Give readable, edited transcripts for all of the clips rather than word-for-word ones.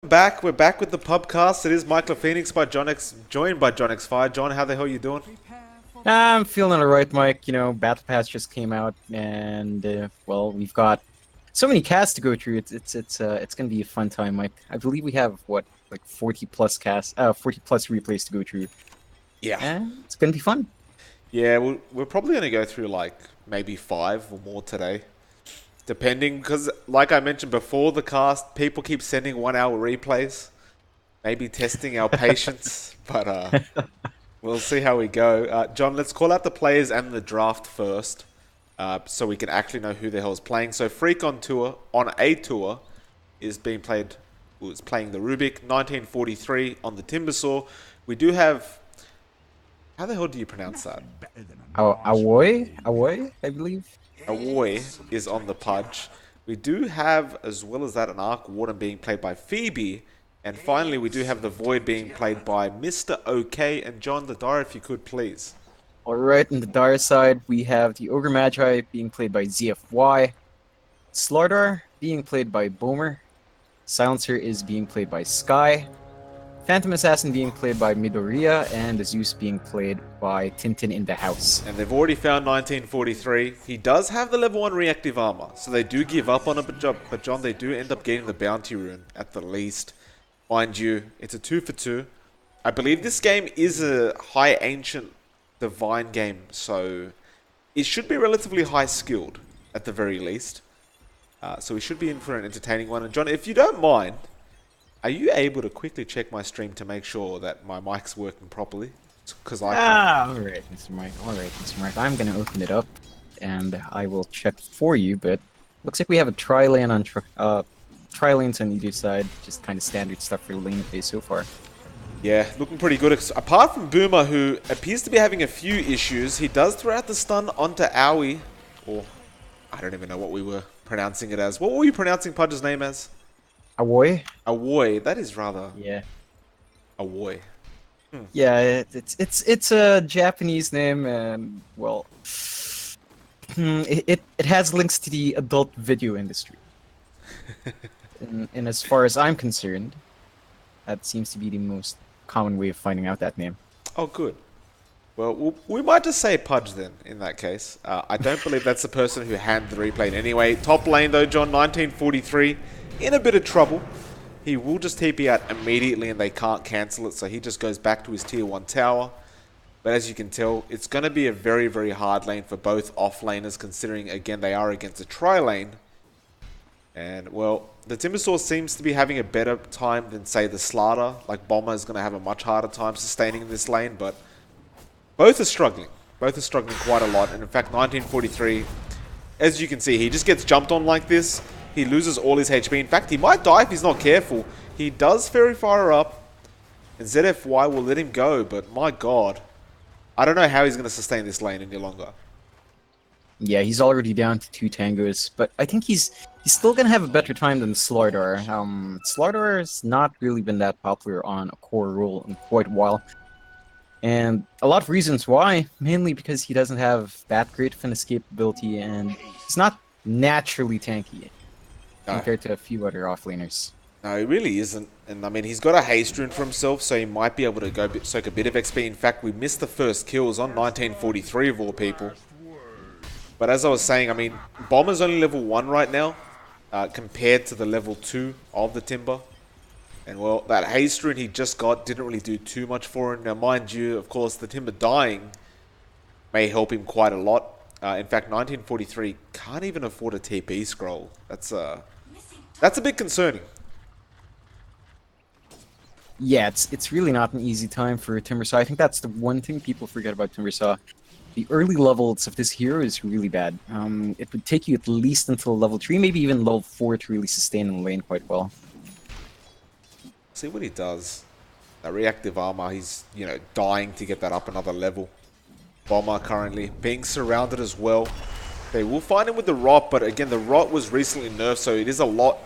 We're back with the pubcast. It is Michael Phoenix by John X, joined by John X Fire. John, how the hell you doing? I'm feeling alright, Mike. Battle Pass just came out, and well, we've got so many casts to go through. It's gonna be a fun time, Mike. I believe we have what, like 40 plus casts, 40 plus replays to go through, Yeah, and it's gonna be fun. yeah. We're probably gonna go through like maybe five or more today, depending. Because like I mentioned before the cast, people keep sending 1 hour replays, maybe testing our patience. But we'll see how we go. John, let's call out the players and the draft first, so we can actually know who the hell is playing. So Freak on a tour is being played. Was playing the Rubik 1943 on the Timbersaw. We do have. How the hell do you pronounce that? Awoy, I believe. Awoy is on the Pudge. We do have, as well as that, an Arc Warden being played by Phoebe. And finally, we do have the Void being played by Mr. OK. And John the Dar, if you could please. Alright, on the dire side, we have the Ogre Magi being played by ZFY, Slardar being played by Boomer, Silencer is being played by Sky, Phantom Assassin being played by Midoriya, and the Zeus being played by Tintin in the House. And they've already found 1943. He does have the level 1 reactive armor, so they do give up on it, but John, they do end up getting the bounty rune at the least. Mind you, it's a 2 for 2. I believe this game is a high ancient divine game, so it should be relatively high skilled at the very least. So we should be in for an entertaining one. And John, if you don't mind, are you able to quickly check my stream to make sure that my mic's working properly? Because I can't. Alright, Mr. Mike. Alright, Mr. Mike. I'm gonna open it up, and I will check for you, but looks like we have a tri-lane on tri-lanes on either side. Just kind of standard stuff for lane phase so far. Yeah, looking pretty good. Apart from Boomer, who appears to be having a few issues, he does throw out the stun onto Owie. Or, I don't even know what we were pronouncing it as. What were you pronouncing Pudge's name as? Awoy? Awoy. That is rather Yeah. Awoy. Yeah, it's a Japanese name, and well, it has links to the adult video industry. And as far as I'm concerned, that seems to be the most common way of finding out that name. Oh, good. Well, we might just say Pudge then, in that case. I don't believe that's the person who handed the replay anyway. Top lane, though, John, 1943, in a bit of trouble. He will just TP out immediately and they can't cancel it, so he just goes back to his tier 1 tower. But as you can tell, it's going to be a very, very hard lane for both off-laners, considering, again, they are against a tri-lane. And, well, the Timbersaw seems to be having a better time than, say, the Slardar. Like, Bomber is going to have a much harder time sustaining this lane, but both are struggling. Both are struggling quite a lot. And, in fact, 1943, as you can see, he just gets jumped on like this. He loses all his HP. In fact, he might die if he's not careful. He does Fairy Fire up, and ZFY will let him go, but my god. I don't know how he's going to sustain this lane any longer. Yeah, he's already down to 2 tangos, but I think he's still gonna have a better time than Slardar. Slardar has not really been that popular on a core role in quite a while. And a lot of reasons why, mainly because he doesn't have that great of an escapability, and he's not naturally tanky compared to a few other offlaners. No, he really isn't. And I mean, he's got a haste rune for himself, so he might be able to go soak a bit of XP. In fact, we missed the first kills on 1943 of all people. But as I was saying, I mean, Bomber's only level 1 right now, compared to the level 2 of the Timber. And well, that haste rune he just got didn't really do too much for him. Now, mind you, of course, the Timber dying may help him quite a lot. In fact, 1943 can't even afford a TP scroll. That's a bit concerning. Yeah, it's really not an easy time for Timbersaw. I think that's the one thing people forget about Timbersaw. The early levels of this hero is really bad. It would take you at least until level 3, maybe even level 4 to really sustain in the lane quite well. See what he does. That reactive armor, he's, dying to get that up another level. Bomber currently being surrounded as well. They will find him with the Rot, but again, the Rot was recently nerfed, so it is a lot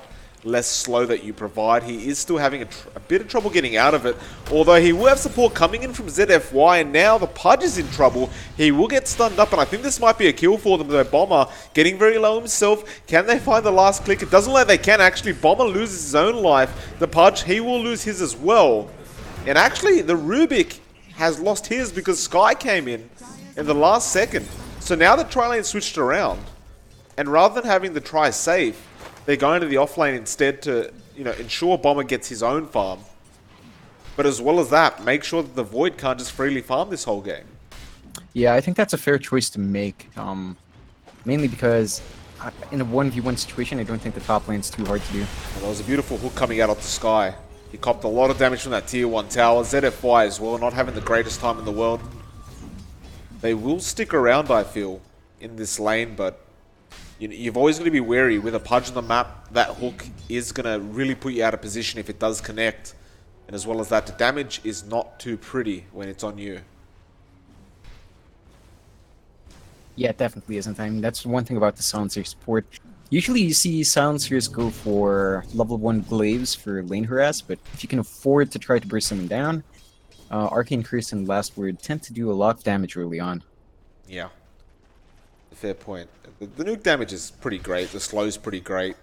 less slow that you provide. He is still having a bit of trouble getting out of it, although he will have support coming in from ZFY, and now the Pudge is in trouble. He will get stunned up, and I think this might be a kill for them, though. Bomber getting very low himself. Can they find the last click? It doesn't look like they can, actually. Bomber loses his own life. The Pudge, he will lose his as well. And actually, the Rubik has lost his because Sky came in the last second. So now the tri lane switched around, and rather than having the try safe, they're going to the off lane instead to, ensure Bomber gets his own farm. But as well as that, make sure that the Void can't just freely farm this whole game. Yeah, I think that's a fair choice to make. Mainly because in a 1v1 situation, I don't think the top lane's too hard to do. Well, there was a beautiful hook coming out of the Sky. He copped a lot of damage from that tier 1 tower. ZFY as well, not having the greatest time in the world. They will stick around, I feel, in this lane, but you've always got to be wary. With a Pudge on the map, that hook is going to really put you out of position if it does connect. And as well as that, the damage is not too pretty when it's on you. Yeah, it definitely isn't. I mean, that's one thing about the Silencer support. Usually you see Silencers go for level 1 glaives for lane harass, but if you can afford to try to burst someone down, Arcane Curse and Last Word tend to do a lot of damage early on. Yeah. Fair point. The nuke damage is pretty great. The slow's pretty great.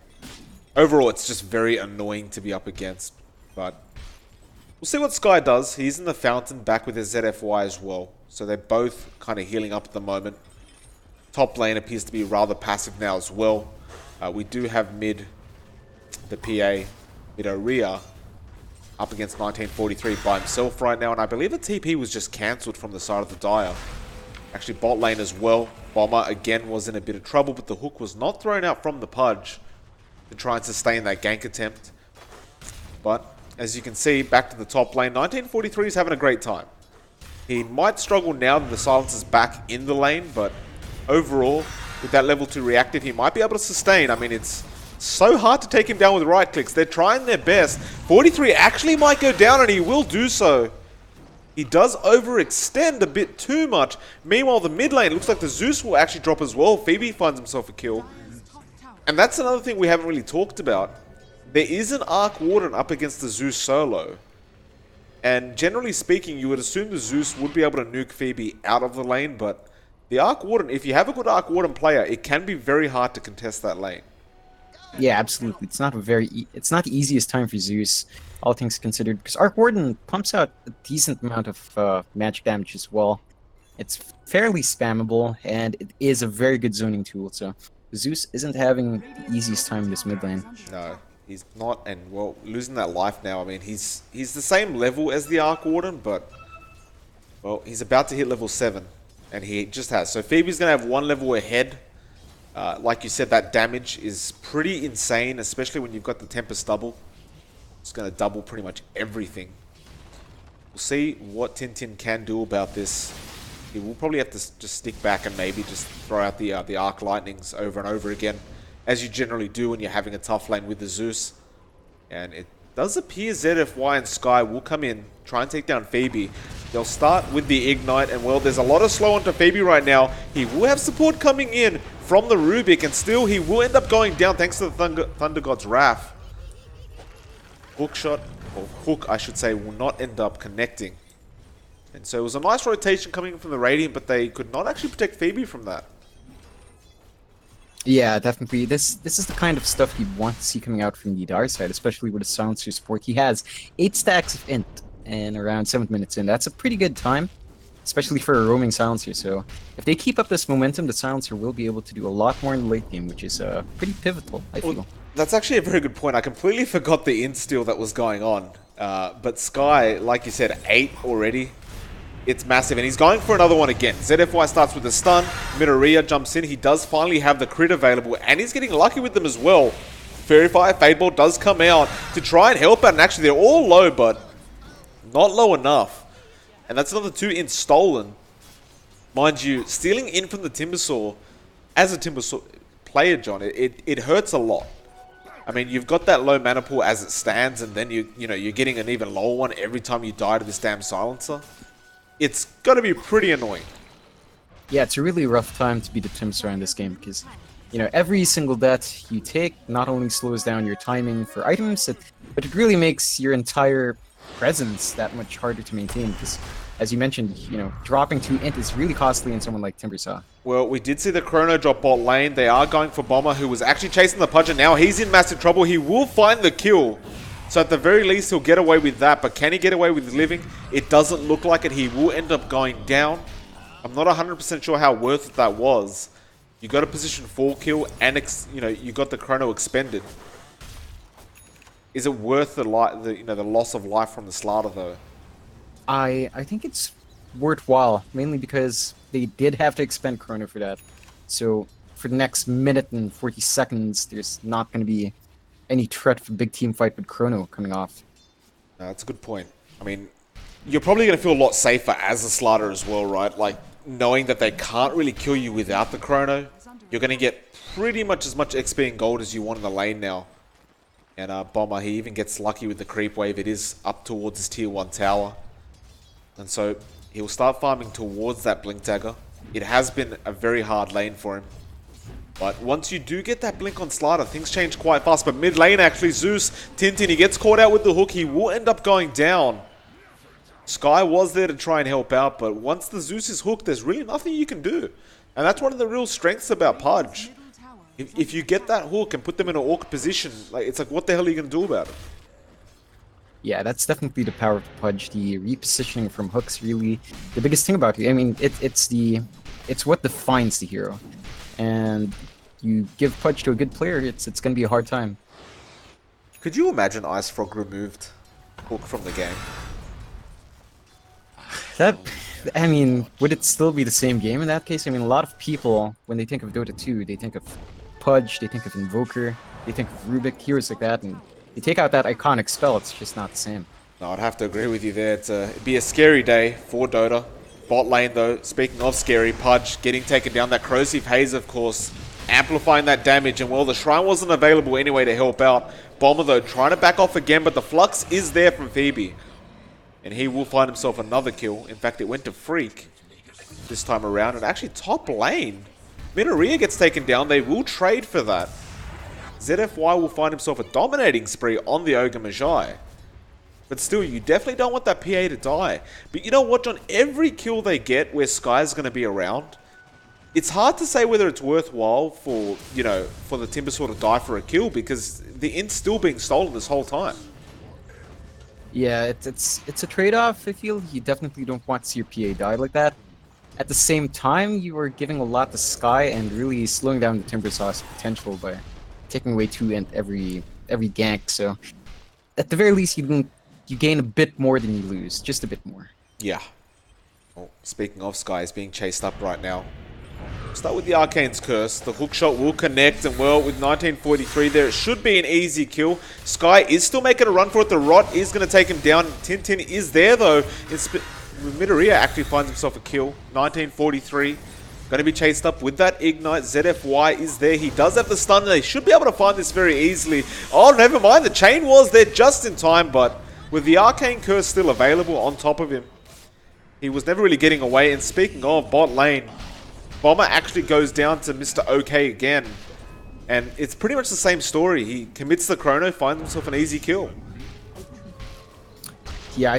Overall, it's just very annoying to be up against. But we'll see what Sky does. He's in the fountain, back with his ZFY as well. So they're both kind of healing up at the moment. Top lane appears to be rather passive now as well. We do have mid, the PA, Midoriya, up against 1943 by himself right now. And I believe the TP was just cancelled from the side of the Dire. Actually, bot lane as well. Bomber again was in a bit of trouble, but the hook was not thrown out from the Pudge to try and sustain that gank attempt. But as you can see, back to the top lane, 1943 is having a great time. He might struggle now that the Silence is back in the lane, but overall, with that level 2 reactive, he might be able to sustain. I mean, it's so hard to take him down with right clicks. They're trying their best. 43 actually might go down, and he will do so. He does overextend a bit too much. Meanwhile, the mid lane looks like the Zeus will actually drop as well. Phoebe finds himself a kill. And that's another thing we haven't really talked about. There is an Arc Warden up against the Zeus solo. And generally speaking, you would assume the Zeus would be able to nuke Phoebe out of the lane, but the Arc Warden, if you have a good Arc Warden player, it can be very hard to contest that lane. Yeah, absolutely. It's not it's not the easiest time for Zeus, all things considered, because Arc Warden pumps out a decent amount of magic damage as well. It's fairly spammable, and it is a very good zoning tool, so Zeus isn't having the easiest time in this mid lane. No, he's not, and well, losing that life now, I mean, he's the same level as the Arc Warden, but, well, he's about to hit level 7, and he just has. So Phoebe's going to have one level ahead. Like you said, that damage is pretty insane, especially when you've got the Tempest double. It's going to double pretty much everything. We'll see what Tintin can do about this. He will probably have to just stick back and maybe just throw out the Arc Lightnings over and over again, as you generally do when you're having a tough lane with the Zeus. And it does appear ZFY and Sky will come in, try and take down Phoebe. They'll start with the Ignite, and well, there's a lot of slow onto Phoebe right now. He will have support coming in from the Rubik, and still he will end up going down thanks to the Thunder God's Wrath. Hookshot, or hook I should say, will not end up connecting. And so it was a nice rotation coming from the Radiant, but they could not actually protect Phoebe from that. Yeah, definitely. This is the kind of stuff you'd want to see coming out from the Dire side, especially with the Silencer support. He has 8 stacks of Int and around 7 minutes in. That's a pretty good time, especially for a roaming Silencer. So if they keep up this momentum, the Silencer will be able to do a lot more in the late game, which is pretty pivotal, I feel. That's actually a very good point. I completely forgot the Int steal that was going on. But Sky, like you said, 8 already. It's massive, and he's going for another one again. ZFY starts with a stun. Midoriya jumps in. He does finally have the crit available, and he's getting lucky with them as well. Fairy Fire, Fade Ball does come out to try and help out, and actually they're all low, but not low enough. And that's another 2 Ints stolen. Mind you, stealing in from the Timbersaw, as a Timbersaw player, John, it hurts a lot. I mean, you've got that low mana pool as it stands, and then you're getting an even lower one every time you die to this damn Silencer. It's going to be pretty annoying. Yeah, it's a really rough time to be the Timbersaw in this game, because You know, every single death you take not only slows down your timing for items, but it really makes your entire presence that much harder to maintain. Because, as you mentioned, you know, dropping 2 int is really costly in someone like Timbersaw. Well, we did see the Chrono drop bot lane. They are going for Bomber, who was actually chasing the Pudge, and now he's in massive trouble. He will find the kill. So at the very least, he'll get away with that. But can he get away with living? It doesn't look like it. He will end up going down. I'm not 100% sure how worth it that was. You got a position 4 kill, and you know, you got the Chrono expended. Is it worth the loss of life from the Slardar though? I think it's worthwhile, mainly because they did have to expend Chrono for that. So for the next minute and 40 seconds, there's not going to be any threat for big team fight with Chrono coming off. No, that's a good point. I mean, you're probably going to feel a lot safer as a Slardar as well, right? Like, knowing that they can't really kill you without the Chrono, you're going to get pretty much as much XP and gold as you want in the lane now. And Bomber, he even gets lucky with the creep wave. It is up towards his tier 1 tower. And so he'll start farming towards that Blink Dagger. It has been a very hard lane for him. But once you do get that Blink on Slardar, things change quite fast. But mid lane, actually, Zeus, Tintin, he gets caught out with the hook. He will end up going down. Sky was there to try and help out, but once the Zeus is hooked, there's really nothing you can do. And that's one of the real strengths about Pudge. If you get that hook and put them in an awkward position, like, it's like, what the hell are you going to do about it? Yeah, that's definitely the power of Pudge. The repositioning from hooks really the biggest thing about it. I mean, it's what defines the hero. And you give Pudge to a good player, it's going to be a hard time. Could you imagine IceFrog removed hook from the game? That, I mean, would it still be the same game in that case? I mean, a lot of people, when they think of Dota 2, they think of Pudge, they think of Invoker, they think of Rubik, heroes like that, and they take out that iconic spell, it's just not the same. No, I'd have to agree with you there. It'd be a scary day for Dota. Bot lane, though, speaking of scary, Pudge getting taken down. That Corrosive Haze, of course, amplifying that damage. And, well, the Shrine wasn't available anyway to help out. Bomber, though, trying to back off again, but the Flux is there from Phoebe. And he will find himself another kill. In fact, it went to Freak this time around. And actually, top lane, Minoria gets taken down. They will trade for that. ZFY will find himself a dominating spree on the Ogre Magi. But still, you definitely don't want that PA to die. But you know what, John? Every kill they get where Sky's going to be around, it's hard to say whether it's worthwhile for, you know, for the Timbersaw to die for a kill, because the int's still being stolen this whole time. Yeah, it's a trade-off, I feel. You definitely don't want to see your PA die like that. At the same time, you are giving a lot to Sky and really slowing down the Timbersaw's potential by taking away 2 int every gank. So, at the very least, you gain a bit more than you lose. Just a bit more. Yeah. Well, speaking of, Sky is being chased up right now. Start with the Arcane's Curse. The hookshot will connect, and well, with 1943 there, it should be an easy kill. Sky is still making a run for it. The Rot is going to take him down. Tintin is there, though. Midoriya actually finds himself a kill. 1943. Going to be chased up with that Ignite. ZFY is there. He does have the stun. They should be able to find this very easily. Oh, never mind. The chain was there just in time, but with the Arcane Curse still available on top of him, he was never really getting away. And speaking of bot lane, Bomber actually goes down to Mr. OK again. And it's pretty much the same story. He commits the Chrono, finds himself an easy kill. Yeah,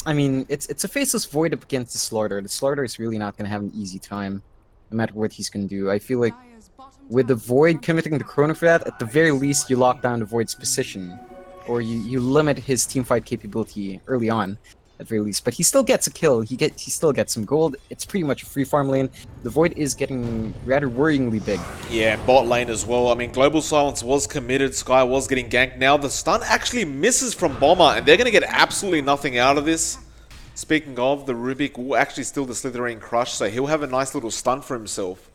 I mean, it's a faceless void up against the Slardar. The Slardar is really not going to have an easy time, no matter what he's going to do. I feel like with the Void committing the Chrono for that, at the very least you lock down the Void's position. Or you limit his teamfight capability early on, at the very least. But he still gets a kill, he still gets some gold. It's pretty much a free farm lane. The Void is getting rather worryingly big. Yeah, bot lane as well. I mean, Global Silence was committed, Sky was getting ganked. Now the stun actually misses from Bomber, and they're going to get absolutely nothing out of this. Speaking of, the Rubik will actually steal the Slitherine Crush, so he'll have a nice little stun for himself.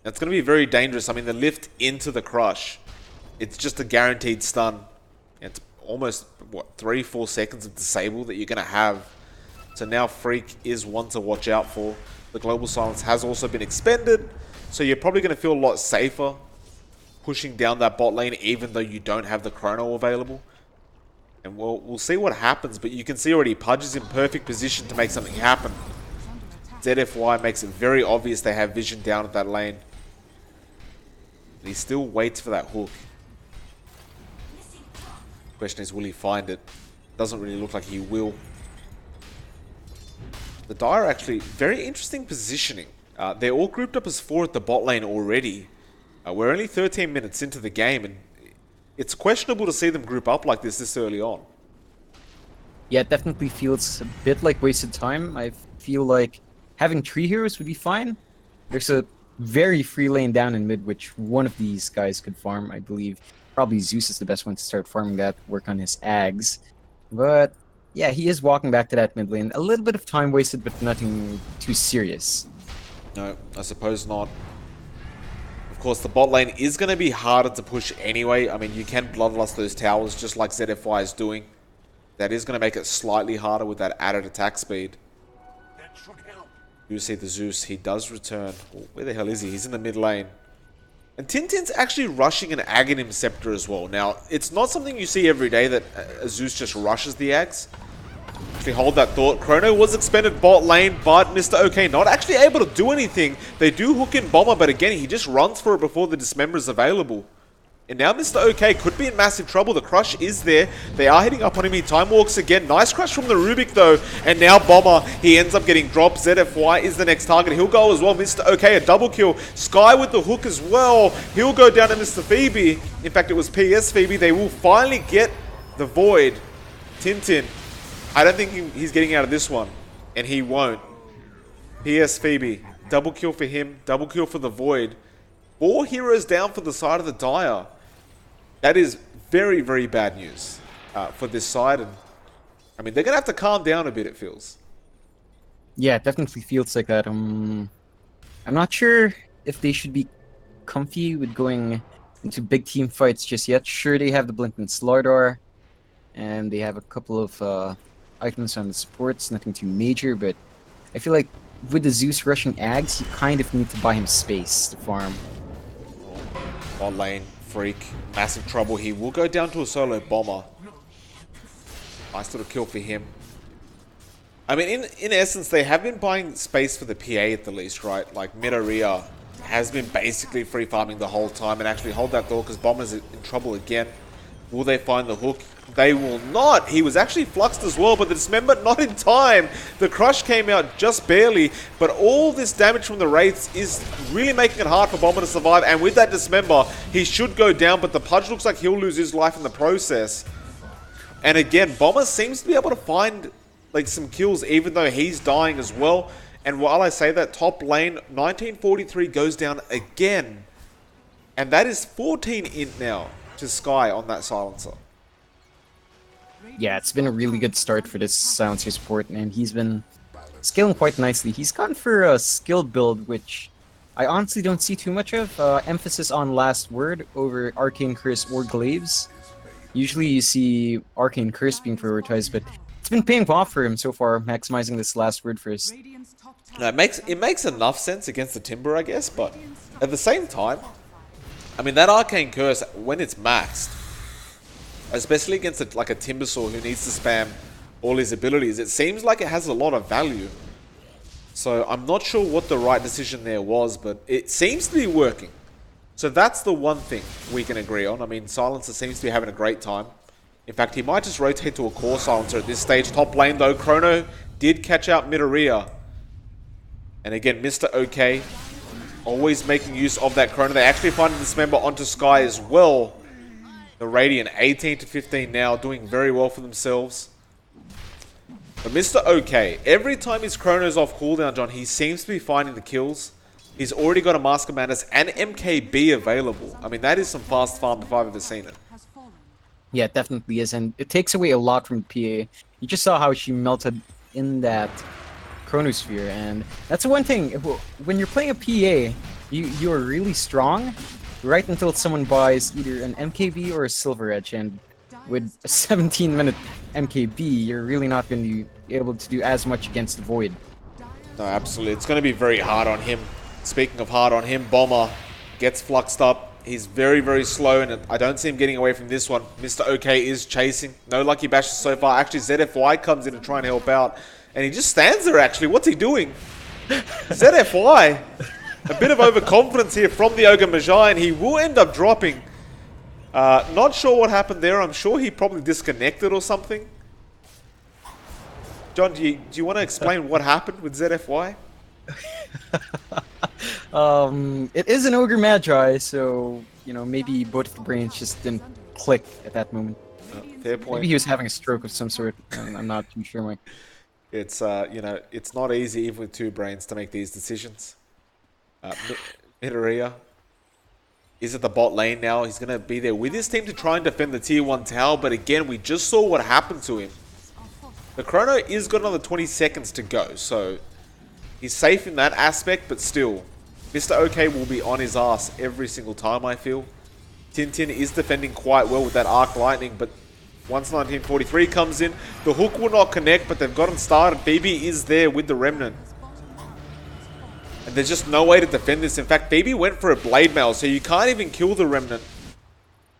That's going to be very dangerous. I mean, the lift into the Crush, it's just a guaranteed stun. It's almost, what, 3-4 seconds of disable that you're going to have. So now Freak is one to watch out for. The Global Silence has also been expended, so you're probably going to feel a lot safer pushing down that bot lane, even though you don't have the Chrono available. And we'll see what happens, but you can see already Pudge is in perfect position to make something happen. ZFY makes it very obvious they have vision down at that lane. He still waits for that hook. Question is, will he find it? Doesn't really look like he will. The Dire actually, very interesting positioning. They're all grouped up as 4 at the bot lane already. We're only 13 minutes into the game, and it's questionable to see them group up like this early on. Yeah, it definitely feels a bit like wasted time. I feel like having 3 heroes would be fine. There's a very free lane down in mid, which one of these guys could farm, I believe. Probably Zeus is the best one to start farming that, work on his Ags. But yeah, he is walking back to that mid lane. A little bit of time wasted, but nothing too serious. No, I suppose not. Of course, the bot lane is going to be harder to push anyway. I mean, you can bloodlust those towers just like ZFY is doing. That is going to make it slightly harder with that added attack speed. You see the Zeus, he does return. Oh, where the hell is he? He's in the mid lane. And Tintin's actually rushing an Aghanim Scepter as well. Now, it's not something you see every day that Zeus just rushes the Ags. Actually, hold that thought. Chrono was expended bot lane, but Mr. OK not actually able to do anything. They do hook in Bomber, but again, he just runs for it before the Dismember is available. And now Mr. OK could be in massive trouble. The Crush is there. They are hitting up on him. He time walks again. Nice crush from the Rubik though. And now Bomber, he ends up getting dropped. ZFY is the next target. He'll go as well. Mr. OK, a double kill. Sky with the hook as well. He'll go down to Mr. Phoebe. In fact, it was PS Phoebe. They will finally get the Void. Tintin, I don't think he's getting out of this one. And he won't. PS Phoebe. Double kill for him. Double kill for the Void. 4 heroes down for the side of the Dire. That is very, very bad news for this side. And I mean, they're going to have to calm down a bit, it feels. Yeah, it definitely feels like that. I'm not sure if they should be comfy with going into big team fights just yet. Sure, they have the Blinkman Slardar, and they have a couple of items on the supports, nothing too major, but I feel like with the Zeus rushing Ags, you kind of need to buy him space to farm. Bot lane, Freak, massive trouble. He will go down to a solo Bomber. Nice little kill for him. I mean, in essence, they have been buying space for the PA at the least, right? Like, Midoriya has been basically free farming the whole time, and actually hold that door because Bomber's in trouble again. Will they find the hook? They will not. He was actually fluxed as well, but the Dismember not in time. The Crush came out just barely, but all this damage from the Wraiths is really making it hard for Bomber to survive, and with that Dismember, he should go down, but the Pudge looks like he'll lose his life in the process. And again, Bomber seems to be able to find like some kills even though he's dying as well. And while I say that, top lane, 1943 goes down again. And that is 14 int now to Sky on that Silencer. Yeah, it's been a really good start for this Silencer support, and he's been scaling quite nicely. He's gone for a skilled build, which I honestly don't see too much of. Emphasis on Last Word over Arcane Curse or Glaives. Usually you see Arcane Curse being prioritized, but it's been paying off for him so far, maximizing this Last Word first. No, it makes enough sense against the Timber, I guess, but at the same time, I mean, that Arcane Curse, when it's maxed, especially against a Timbersaw who needs to spam all his abilities, it seems like it has a lot of value. So I'm not sure what the right decision there was, but it seems to be working. So that's the one thing we can agree on. I mean, Silencer seems to be having a great time. In fact, he might just rotate to a core Silencer at this stage. Top lane though, Chrono did catch out Midoriya. And again, Mr. OK always making use of that Chrono. They actually find the Dismember onto Sky as well. The Radiant 18 to 15 now, doing very well for themselves. But Mr. OK, every time his Chrono's off cooldown, John, he seems to be finding the kills. He's already got a Mask of Madness and MKB available. I mean, that is some fast farm if I've ever seen it. Yeah, it definitely is, and it takes away a lot from PA. You just saw how she melted in that Chronosphere, and that's the one thing. When you're playing a PA, you're really strong right until someone buys either an MKB or a Silver Edge, and with a 17-minute MKB, you're really not going to be able to do as much against the Void. No, absolutely. It's going to be very hard on him. Speaking of hard on him, Bomber gets fluxed up. He's very, very slow, and I don't see him getting away from this one. Mr. OK is chasing. No lucky bashes so far. Actually, ZFY comes in to try and help out, and he just stands there, actually. What's he doing? ZFY? A bit of overconfidence here from the Ogre Magi, and he will end up dropping. Not sure what happened there. I'm sure he probably disconnected or something. John, do you want to explain what happened with ZFY? It is an Ogre Magi, so, you know, maybe both the brains just didn't click at that moment. Fair point. Maybe he was having a stroke of some sort. I'm not too sure, Mike. It's, you know, it's not easy even with two brains to make these decisions. Midoriya is at the bot lane now. He's going to be there with his team to try and defend the tier 1 tower, but again, we just saw what happened to him. The Chrono is got another 20 seconds to go, so he's safe in that aspect, but still, Mr. OK will be on his ass every single time, I feel. Tintin is defending quite well with that Arc Lightning, but once 1943 comes in, the hook will not connect, but they've got him started. BB is there with the Remnant. And there's just no way to defend this. In fact, BB went for a Blade Mail, so you can't even kill the Remnant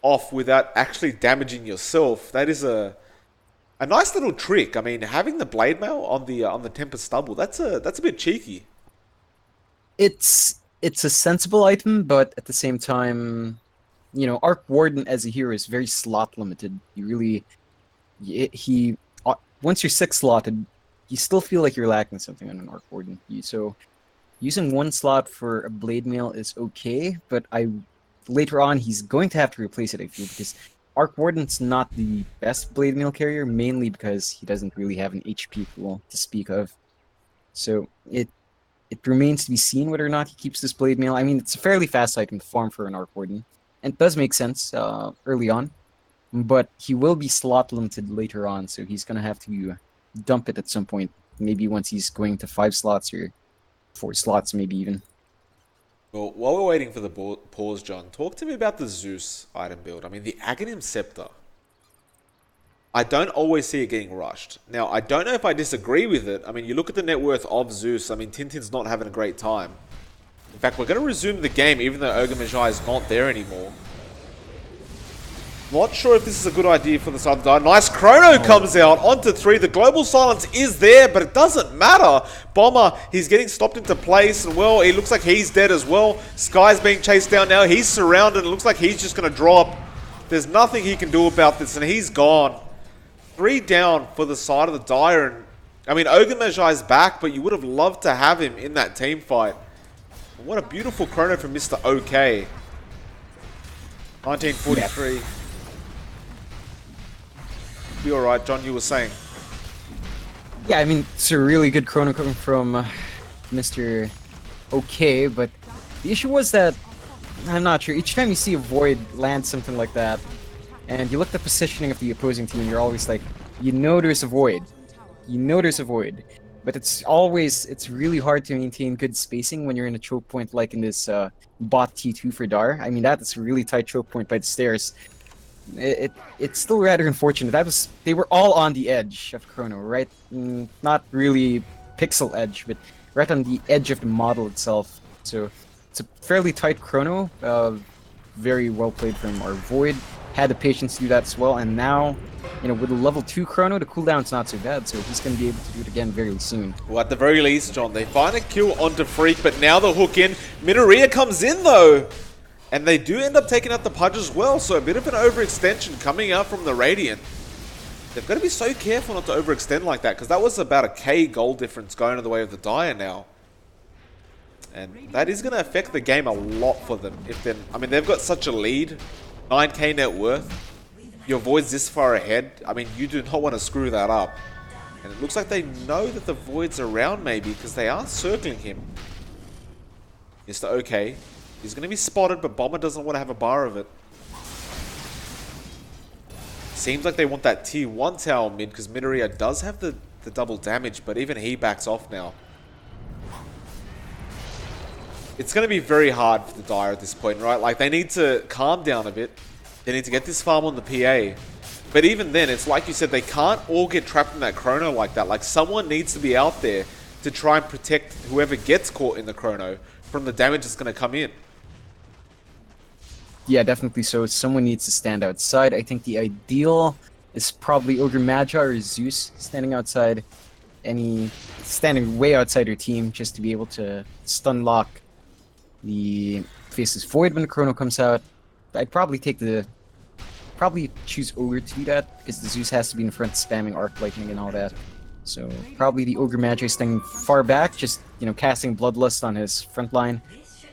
off without actually damaging yourself. That is a nice little trick. I mean, having the Blade Mail on the Tempest Stubble, that's a bit cheeky. It's a sensible item, but at the same time, you know, Arc Warden as a hero is very slot limited. You really, once you're 6 slotted, you still feel like you're lacking something on an Arc Warden. So using 1 slot for a Blade Mail is okay, but later on he's going to have to replace it, I feel, because Arc Warden's not the best Blade Mail carrier, mainly because he doesn't really have an HP pool to speak of. So it remains to be seen whether or not he keeps this Blade Mail. I mean, it's a fairly fast item to farm for an Arc Warden. And it does make sense early on, but he will be slot limited later on, so he's going to have to dump it at some point, maybe once he's going to 5 slots or 4 slots, maybe even. Well, while we're waiting for the pause, John, talk to me about the Zeus item build. I mean, the Aghanim Scepter. I don't always see it getting rushed. Now, I don't know if I disagree with it. I mean, you look at the net worth of Zeus. I mean, Tintin's not having a great time. In fact, we're going to resume the game even though Ogre Magi is not there anymore. Not sure if this is a good idea for the side of the die. Nice Chrono comes out onto 3. The Global Silence is there, but it doesn't matter. Bomber, he's getting stopped into place, and well, it looks like he's dead as well. Sky's being chased down now. He's surrounded. It looks like he's just going to drop. There's nothing he can do about this, and he's gone. 3 down for the side of the Dire. And I mean, Ogre Magi is back, but you would have loved to have him in that team fight. What a beautiful Chrono from Mr. OK. 1943. Yeah. Be alright, John, you were saying. Yeah, I mean, it's a really good Chrono coming from Mr. OK, but the issue was that, I'm not sure, each time you see a Void land something like that, and you look at the positioning of the opposing team, you're always like, you know there's a Void. You know there's a Void. But it's really hard to maintain good spacing when you're in a choke point like in this bot T2 for Dar. I mean, that's a really tight choke point by the stairs. It's still rather unfortunate. They were all on the edge of Chrono, right? Not really pixel edge, but right on the edge of the model itself. So it's a fairly tight Chrono. Very well played from our Void. Had the patience to do that as well, and now, you know, with a level 2 Chrono, the cooldown's not so bad, so he's going to be able to do it again very soon. Well, at the very least, John, they find a kill onto Freak, but now the hook in. Midoriya comes in, though, and they do end up taking out the Pudge as well, so a bit of an overextension coming out from the Radiant. They've got to be so careful not to overextend like that, because that was about a K gold difference going to the way of the Dire now. And that is going to affect the game a lot for them. I mean, they've got such a lead. 9k net worth. Your Void's this far ahead. I mean, you do not want to screw that up. And it looks like they know that the Void's around maybe because they are circling him. Mr. OK. He's going to be spotted, but Bomber doesn't want to have a bar of it. Seems like they want that tier 1 tower mid because Midoriya does have the double damage, but even he backs off now. It's going to be very hard for the Dire at this point, right? Like, they need to calm down a bit. They need to get this farm on the PA. But even then, it's like you said, they can't all get trapped in that Chrono like that. Like, someone needs to be out there to try and protect whoever gets caught in the Chrono from the damage that's going to come in. Yeah, definitely so. Someone needs to stand outside. I think the ideal is probably Ogre Magi or Zeus standing outside. Standing way outside your team just to be able to stun lock The faces Void when the Chrono comes out. I'd probably choose Ogre to do that, because the Zeus has to be in front spamming Arc Lightning and all that. So probably the Ogre Magi staying far back, just, you know, casting Bloodlust on his front line,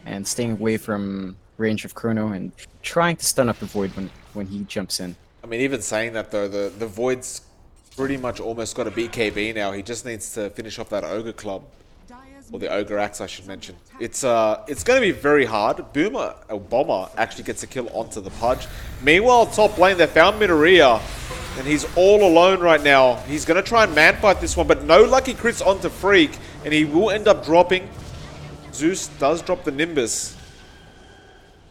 and staying away from range of Chrono, and trying to stun up the Void when he jumps in. I mean, even saying that though, the Void's pretty much almost got a BKB now. He just needs to finish off that Ogre Club. Or the Ogre Axe, I should mention. It's going to be very hard. Bomber actually gets a kill onto the Pudge. Meanwhile, top lane, they found Midoriya. And he's all alone right now. He's going to try and man-fight this one, but no lucky crits onto Freak. And he will end up dropping. Zeus does drop the Nimbus.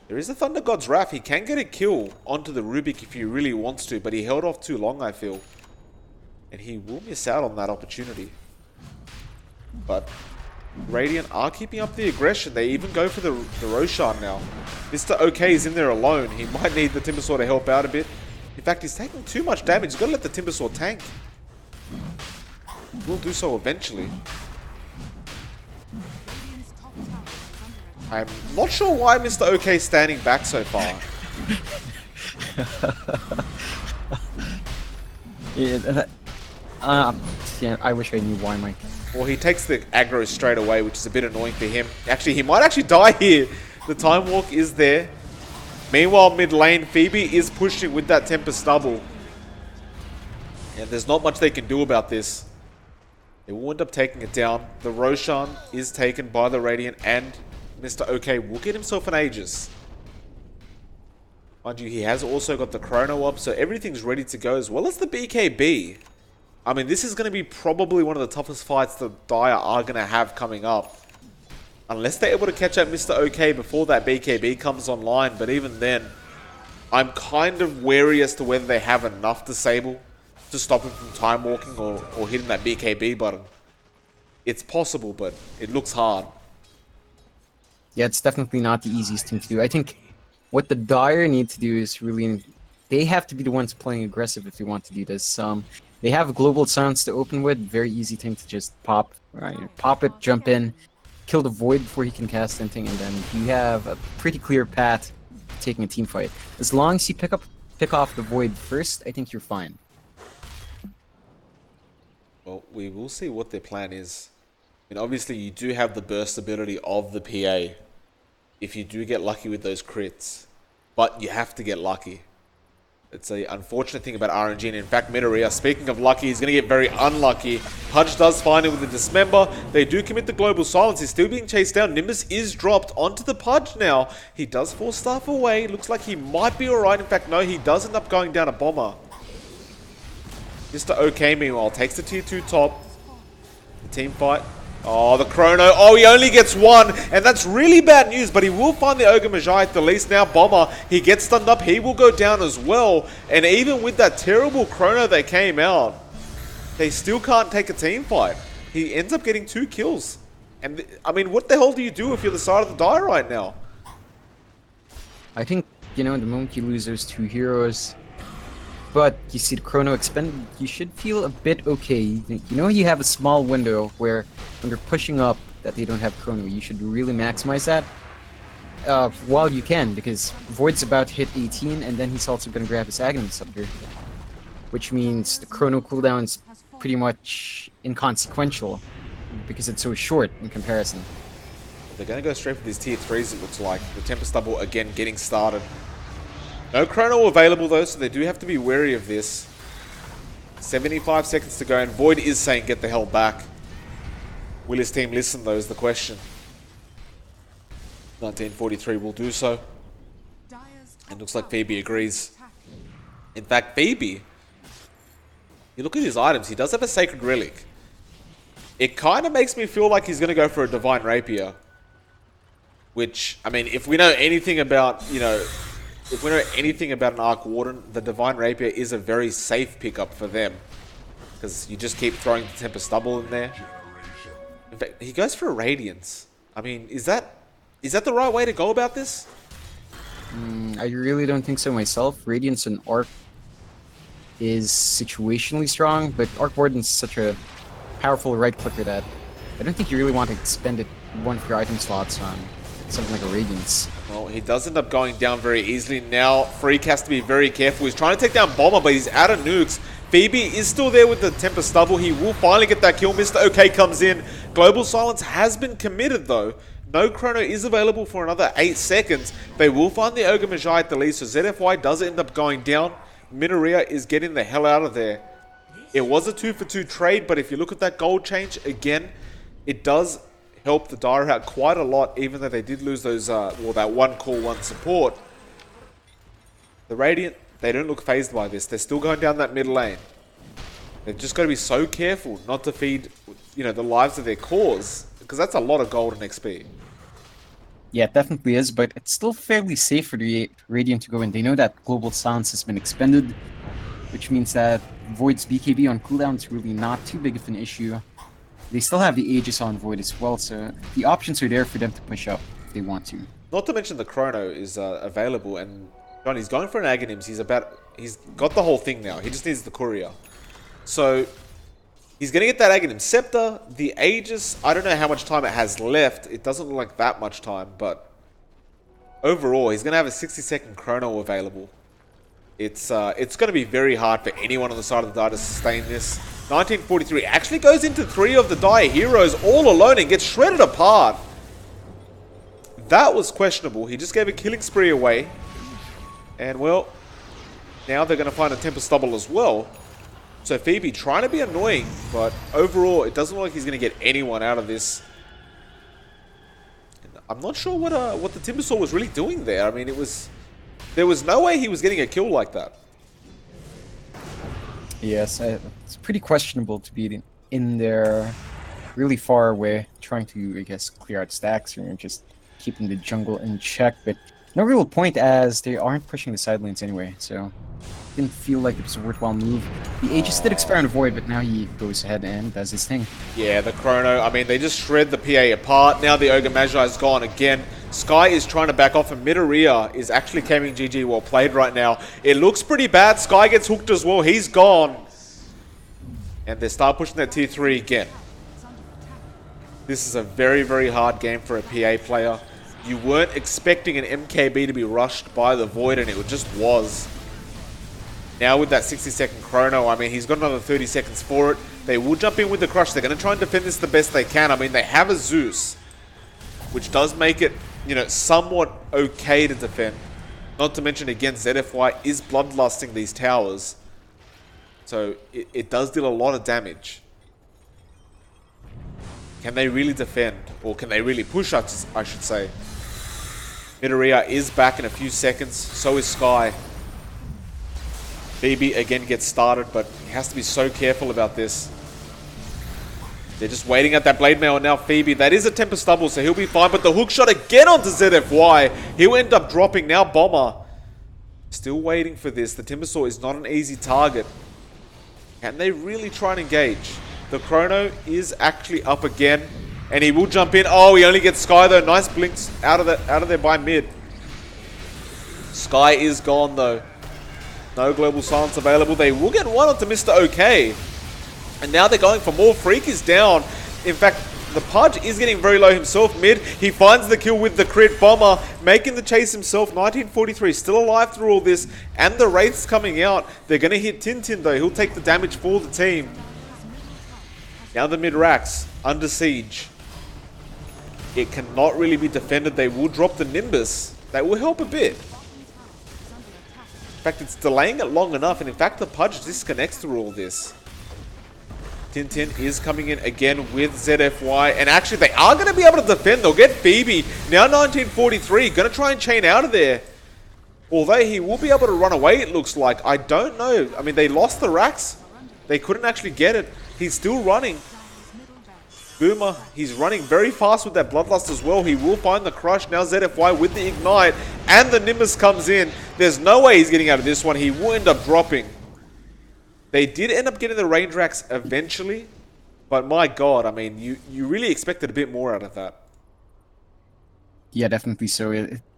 There is a Thunder God's Wrath. He can get a kill onto the Rubik if he really wants to, but he held off too long, I feel. And he will miss out on that opportunity. But Radiant are keeping up the aggression. They even go for the Roshan now. Mr. OK is in there alone. He might need the Timbersaw to help out a bit. In fact, he's taking too much damage. He's got to let the Timbersaw tank. We'll do so eventually. I'm not sure why Mr. OK is standing back so far. Yeah, I wish I knew why, Mike. Well, he takes the aggro straight away, which is a bit annoying for him. Actually, he might actually die here. The Time Walk is there. Meanwhile, mid lane, Phoebe is pushing with that Tempest Stubble. And there's not much they can do about this. They will end up taking it down. The Roshan is taken by the Radiant, and Mr. OK will get himself an Aegis. Mind you, he has also got the Chrono up, so everything's ready to go, as well as the BKB. I mean, this is going to be probably one of the toughest fights that Dire are going to have coming up. Unless they're able to catch up Mr. OK before that BKB comes online. But even then, I'm kind of wary as to whether they have enough Disable to stop him from time walking or hitting that BKB button. It's possible, but it looks hard. Yeah, it's definitely not the easiest thing to do. I think what the Dire need to do is really... They have to be the ones playing aggressive if they want to do this. They have Global Silence to open with. Very easy thing to just pop. Right? Pop it, jump in, kill the Void before he can cast anything, and then you have a pretty clear path to taking a team fight. As long as you pick off the Void first, I think you're fine. Well, we will see what their plan is. I mean, obviously, you do have the burst ability of the PA if you do get lucky with those crits. But you have to get lucky. It's an unfortunate thing about RNG, and in fact, Midoriya, speaking of lucky, he's going to get very unlucky. Pudge does find him with the Dismember. They do commit the Global Silence. He's still being chased down. Nimbus is dropped onto the Pudge now. He does force Staff away. Looks like he might be alright. In fact, no, he does end up going down a Bomber. Mr. OK, meanwhile, takes the tier 2 top. The team fight. Oh, the Chrono. Oh, he only gets one. And that's really bad news, but he will find the Ogre Magi at the least. Now, Bomber, he gets stunned up. He will go down as well. And even with that terrible Chrono that came out, they still can't take a team fight. He ends up getting 2 kills. And, I mean, what the hell do you do if you're the side of the Dire right now? I think, you know, the moment you lose those 2 heroes, but you see the Chrono expended, you should feel a bit okay. You know, you have a small window where when they're pushing up that they don't have Chrono. You should really maximize that while you can, because Void's about to hit 18, and then he's also going to grab his Aghanim Scepter, which means the Chrono cooldown's pretty much inconsequential because it's so short in comparison. They're going to go straight for these tier 3s, it looks like. The Tempest Double again getting started. No Chrono available though, so they do have to be wary of this. 75 seconds to go, and Void is saying get the hell back. Will his team listen though is the question. 1943 will do so. And looks like Phoebe agrees. In fact, Phoebe, you look at his items, he does have a Sacred Relic. It kind of makes me feel like he's going to go for a Divine Rapier. Which, I mean, if we know anything about, you know, if we know anything about an Arc Warden, the Divine Rapier is a very safe pickup for them. Because you just keep throwing the Tempest Stubble in there. In fact, he goes for a Radiance. I mean, is that the right way to go about this? I really don't think so myself. Radiance and Arc is situationally strong, but Arc Warden's such a powerful right clicker that I don't think you really want to spend one of your item slots on something like a Radiance. Well, he does end up going down very easily. Now, Freak has to be very careful. He's trying to take down Bomber, but he's out of nukes. Phoebe is still there with the Tempest Stubble. He will finally get that kill. Mr. OK comes in. Global Silence has been committed, though. No Chrono is available for another 8 seconds. They will find the Ogre Magi at the lead, so ZFY does end up going down. Minaria is getting the hell out of there. It was a 2-for-2 trade, but if you look at that gold change, again, it does help the Dire out quite a lot, even though they did lose those, well, that one core, one support. The Radiant, they don't look phased by this. They're still going down that mid lane. They've just got to be so careful not to feed, you know, the lives of their cores, because that's a lot of gold and XP. Yeah, it definitely is, but it's still fairly safe for the Radiant to go in. They know that Global Silence has been expended, which means that Void's BKB on cooldown is really not too big of an issue. They still have the Aegis on Void as well, so the options are there for them to push up if they want to. Not to mention the Chrono is available, and John, he's going for an Aghanims. He's got the whole thing now. He just needs the Courier. So he's going to get that Aghanim Scepter. The Aegis, I don't know how much time it has left. It doesn't look like that much time, but overall, he's going to have a 60-second Chrono available. It's going to be very hard for anyone on the side of the Dire to sustain this. 1943 actually goes into 3 of the Dire heroes all alone and gets shredded apart. That was questionable. He just gave a killing spree away. And, well, now they're going to find a Tempest Stubble as well. So Phoebe trying to be annoying, but overall, it doesn't look like he's going to get anyone out of this. I'm not sure what the Timbersaw was really doing there. I mean, there was no way he was getting a kill like that. Yes, it's pretty questionable to be in there really far away, trying to, I guess, clear out stacks or just keeping the jungle in check, but no real point as they aren't pushing the side lanes anyway, so didn't feel like it was a worthwhile move. The Aegis did expire on Void, but now he goes ahead and does his thing. Yeah, the Chrono, I mean, they just shred the PA apart. Now the Ogre Magi is gone again. Sky is trying to back off, and Minaria is actually claiming GG. Well played right now. It looks pretty bad. Sky gets hooked as well. He's gone. And they start pushing that tier 3 again. This is a very, very hard game for a PA player. You weren't expecting an MKB to be rushed by the Void, and it just was. Now with that 60-second Chrono, I mean, he's got another 30 seconds for it. They will jump in with the Crush. They're going to try and defend this the best they can. I mean, they have a Zeus, which does make it, you know, somewhat okay to defend. Not to mention, again, ZFY is bloodlusting these towers. So it does deal a lot of damage. Can they really defend? Or can they really push, I should say. Minaria is back in a few seconds. So is Sky. BB again gets started, but he has to be so careful about this. They're just waiting at that Blade Mail, and now Phoebe. That is a Tempest Stubble, so he'll be fine. But the hook shot again onto ZFY. He'll end up dropping. Now Bomber. Still waiting for this. The Timbersaw is not an easy target. Can they really try and engage? The Chrono is actually up again, and he will jump in. Oh, he only gets Sky though. Nice blinks out of there by mid. Sky is gone though. No Global Silence available. They will get one onto Mr. OK. And now they're going for more. Freak is down. In fact, the Pudge is getting very low himself mid. He finds the kill with the crit. Bomber making the chase himself. 1943 still alive through all this. And the Wraith's coming out. They're going to hit Tintin though. He'll take the damage for the team. Now the mid racks under siege. It cannot really be defended. They will drop the Nimbus. That will help a bit. In fact, it's delaying it long enough, and in fact, the Pudge disconnects through all this. Tintin is coming in again with ZFY, and actually, they are going to be able to defend. They'll get Phoebe. Now 1943, going to try and chain out of there. Although he will be able to run away, it looks like. I don't know. I mean, they lost the racks. They couldn't actually get it. He's still running. Boomer, he's running very fast with that Bloodlust as well. He will find the Crush. Now ZFY with the Ignite. And the Nimbus comes in. There's no way he's getting out of this one. He will end up dropping. They did end up getting the range racks eventually. But my god, I mean, you really expected a bit more out of that. Yeah, definitely so.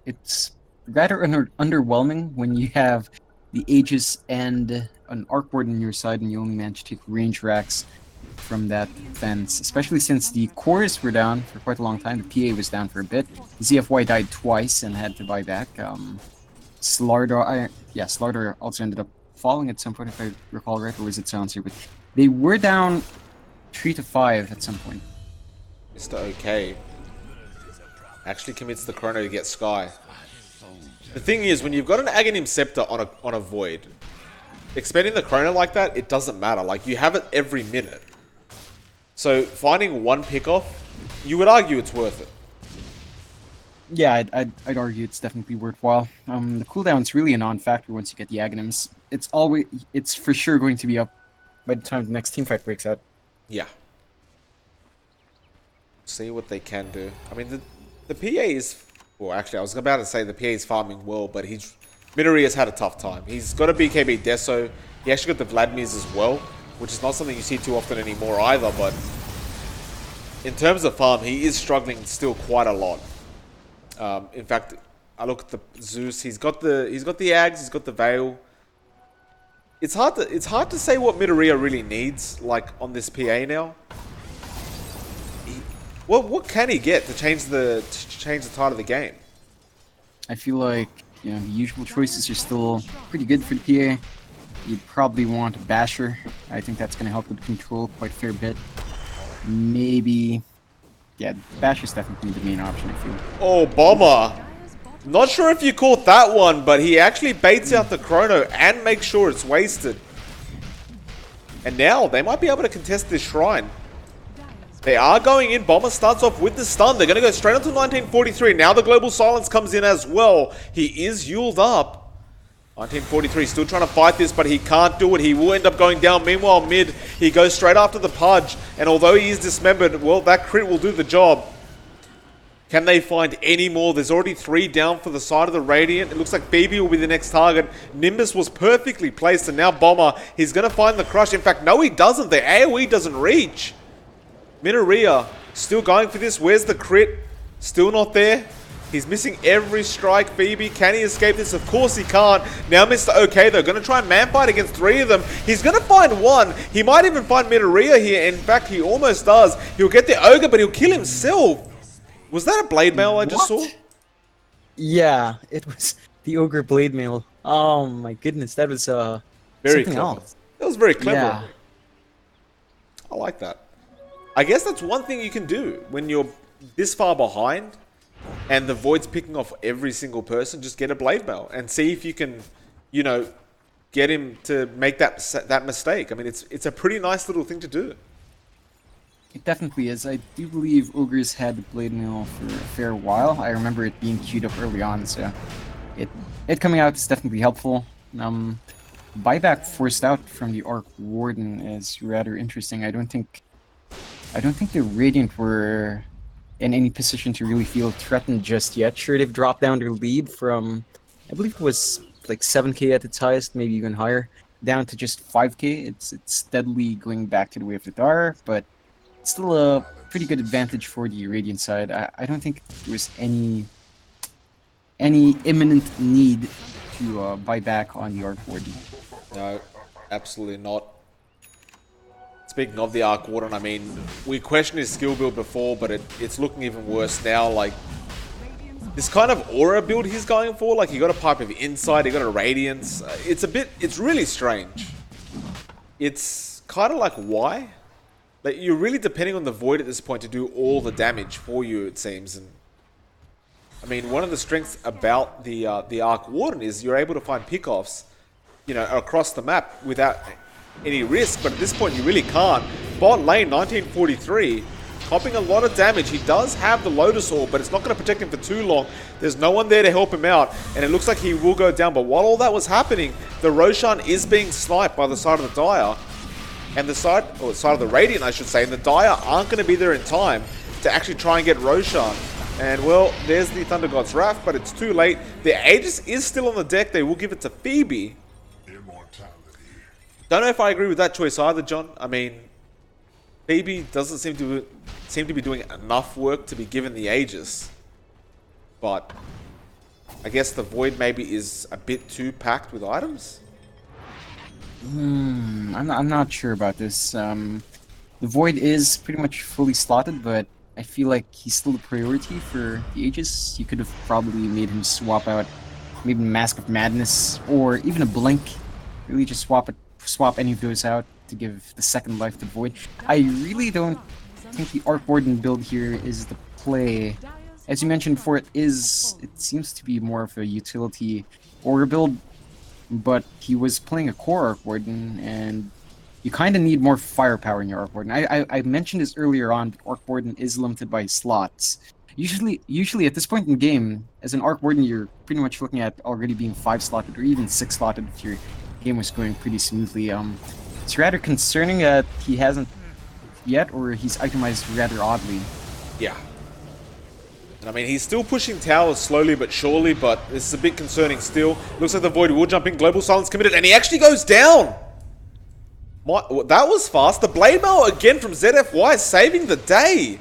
It's rather underwhelming when you have the Aegis and an Arc Ward on your side and you only manage to take range racks. from that fence, especially since the cores were down for quite a long time. The PA was down for a bit. ZFY died twice and had to buy back. Slardar also ended up falling at some point, if I recall right, or was it Silencer? But they were down 3 to 5 at some point. Mr. OK actually commits the chrono to get Sky. The thing is, when you've got an Aghanim Scepter on a Void, expending the chrono like that, it doesn't matter. Like, you have it every minute. So finding one pickoff, you would argue it's worth it. Yeah, I'd argue it's definitely worthwhile. The cooldown's really a non-factor once you get the Aghanims. It's for sure going to be up by the time the next team fight breaks out. Yeah. See what they can do. I mean, the PA is... Well, actually, I was about to say the PA is farming well, but Midoriya's had a tough time. He's got a BKB Deso. He actually got the Vladimirs as well, which is not something you see too often anymore either, but in terms of farm, he is struggling still quite a lot. In fact, I look at the Zeus. He's got the Ags. He's got the Veil. It's hard to say what Midoriya really needs, like on this PA now. What can he get to change the tide of the game? I feel like the usual choices are still pretty good for the PA. You'd probably want a Basher. I think that's going to help with control quite a fair bit. Maybe... Yeah, Basher's definitely the main option, I feel. Oh, Bomber! Not sure if you caught that one, but he actually baits out the chrono and makes sure it's wasted. And now, they might be able to contest this shrine. They are going in. Bomber starts off with the stun. They're going to go straight onto 1943. Now the Global Silence comes in as well. He is Yuled up. 1943 still trying to fight this, but he can't do it. He will end up going down. Meanwhile, mid, he goes straight after the Pudge. And although he is dismembered, well, that crit will do the job. Can they find any more? There's already 3 down for the side of the Radiant. It looks like BB will be the next target. Nimbus was perfectly placed, and now Bomber, he's going to find the Crush. In fact, no, he doesn't. The AoE doesn't reach. Midoriya still going for this. Where's the crit? Still not there. He's missing every strike. Phoebe, can he escape this? Of course he can't. Now Mr. OK, though, going to try and man-fight against 3 of them. He's going to find one. He might even find Midoriya here. In fact, he almost does. He'll get the Ogre, but he'll kill himself. Was that a blade mail I just saw? Yeah, it was the Ogre blade mail. Oh my goodness, that was very something clever. else. That was very clever. Yeah. I like that. I guess that's one thing you can do when you're this far behind and the Void's picking off every single person. Just get a blade mail and see if you can, get him to make that mistake. I mean, it's a pretty nice little thing to do. It definitely is. I do believe Ogres had the blade mail for a fair while. I remember it being queued up early on, so it coming out is definitely helpful. Buyback forced out from the Arc Warden is rather interesting. I don't think the Radiant were in any position to really feel threatened just yet. Sure, they've dropped down their lead from, I believe it was like 7k at its highest, maybe even higher, down to just 5k. It's steadily going back to the way of the Dara, but it's still a pretty good advantage for the Radiant side. I don't think there was any imminent need to buy back on the Arc Warden. No, absolutely not. Speaking of the Arc Warden, I mean, we questioned his skill build before, but it's looking even worse now. Like, this kind of aura build he's going for, like, he got a Pipe of Insight, he got a Radiance. It's really strange. It's kind of like, why? Like, you're really depending on the Void at this point to do all the damage for you, it seems. And I mean, one of the strengths about the Arc Warden is you're able to find pickoffs, across the map without any risk, but at this point you really can't. Bot lane 1943 copping a lot of damage. He does have the Lotus Orb, but it's not going to protect him for too long. There's no one there to help him out, and it looks like he will go down. But while all that was happening, the Roshan is being sniped by the side of the Dire, and the side of the Radiant, I should say, and the Dire aren't going to be there in time to actually try and get Roshan. And well, there's the Thunder God's Wrath, but it's too late. The Aegis is still on the deck. They will give it to Phoebe. Don't know if I agree with that choice either, John. I mean, Phoebe doesn't seem to be doing enough work to be given the Aegis. But I guess the Void maybe is a bit too packed with items. I'm not sure about this. The The Void is pretty much fully slotted, but I feel like he's still a priority for the Aegis. You could have probably made him swap out maybe Mask of Madness or even a Blink. Really just swap any of those out to give the second life to Void. I really don't think the Arc Warden build here is the play. As you mentioned before, it seems to be more of a utility Aura build, but he was playing a core Arc Warden, and you kind of need more firepower in your Arc Warden. I mentioned this earlier on, but Arc Warden is limited by slots. Usually at this point in the game, as an Arc Warden, you're pretty much looking at already being 5-slotted or even 6-slotted if your game was going pretty smoothly. It's rather concerning that he hasn't yet, or he's itemized rather oddly. Yeah. And I mean, he's still pushing towers slowly but surely, but this is a bit concerning still. Looks like the Void will jump in. Global Silence committed, and he actually goes down! That was fast. The Blade Mail again from ZFY saving the day.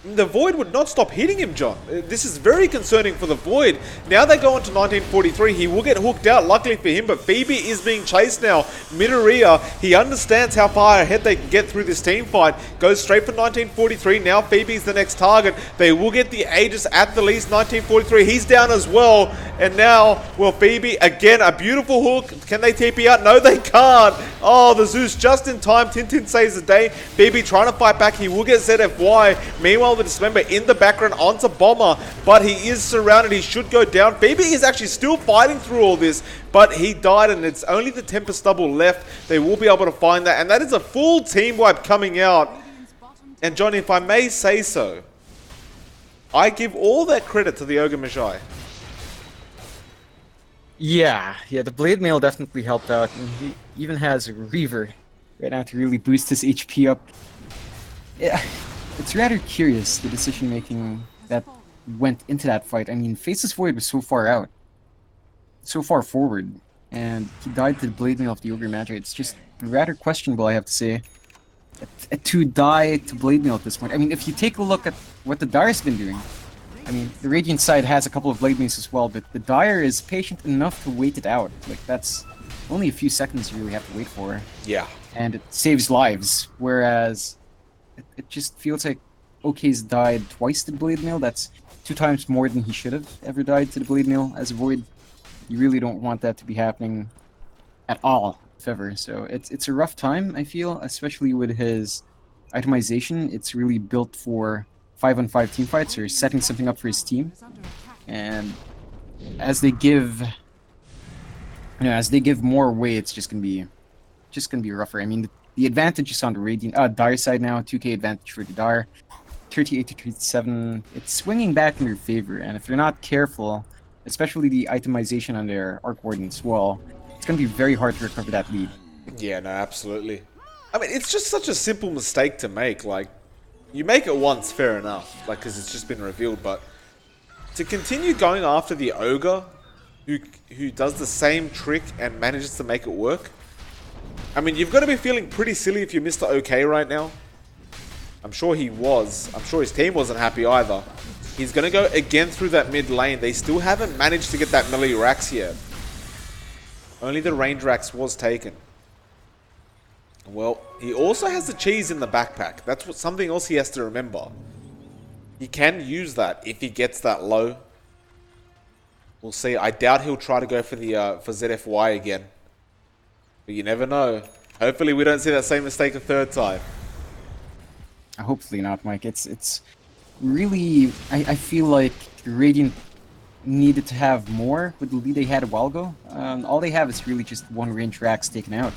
The Void would not stop hitting him, John. This is very concerning for the Void. Now they go on to 1943. He will get hooked out, luckily for him, but Phoebe is being chased now. Midoriya, he understands how far ahead they can get through this team fight. Goes straight for 1943. Now Phoebe's the next target. They will get the Aegis at the least. 1943, he's down as well. And now, well, Phoebe, again, a beautiful hook. Can they TP out? No, they can't. Oh, the Zeus just in time. Tintin saves the day. Phoebe trying to fight back. He will get ZFY. Meanwhile, the Dismember in the background onto Bomber, but he is surrounded. He should go down. Phoebe is actually still fighting through all this, but he died, and it's only the Tempest double left. They will be able to find that, and that is a full team wipe coming out. And Johnny, if I may say so, I give all that credit to the Ogre Magi. Yeah, the Blade Mail definitely helped out, and he even has a Reaver right now to really boost his HP up. Yeah. It's rather curious, the decision-making that went into that fight. I mean, Faceless Void was so far out, so far forward, and he died to the Blade Mail of the Ogre Magi. It's just rather questionable, I have to say, to die to Blade Mail at this point. I mean, if you take a look at what the Dire's been doing, I mean, the Radiant side has a couple of Blade Mails as well, but the Dire is patient enough to wait it out. Like, that's only a few seconds you really have to wait for. Yeah. And it saves lives, whereas it just feels like OK's died twice to the Blade Mail. That's 2 times more than he should have ever died to the Blade Mail as a Void. You really don't want that to be happening at all, if ever. So it's a rough time, I feel, especially with his itemization. It's really built for 5-on-5 team fights or setting something up for his team. And as they give more away, it's just gonna be rougher. I mean, the advantage is on the Radiant Dire side now. 2k advantage for the Dire. 38 to 37. It's swinging back in their favor, and if they're not careful, especially the itemization on their Arc Warden as well, it's going to be very hard to recover that lead. Yeah, no, absolutely. I mean, it's just such a simple mistake to make. Like, you make it once, fair enough, like, because it's just been revealed, but to continue going after the Ogre, who does the same trick and manages to make it work, I mean, you've got to be feeling pretty silly if you're Mr. OK right now. I'm sure he was. I'm sure his team wasn't happy either. He's going to go again through that mid lane. They still haven't managed to get that melee Rax yet. Only the range Rax was taken. Well, he also has the cheese in the backpack. That's something else he has to remember. He can use that if he gets that low. We'll see. I doubt he'll try to go for the for ZFY again. But you never know. Hopefully we don't see that same mistake a third time. Hopefully not, Mike. It's really... I feel like Radiant needed to have more with the lead they had a while ago. All they have is really just one range Rax taken out.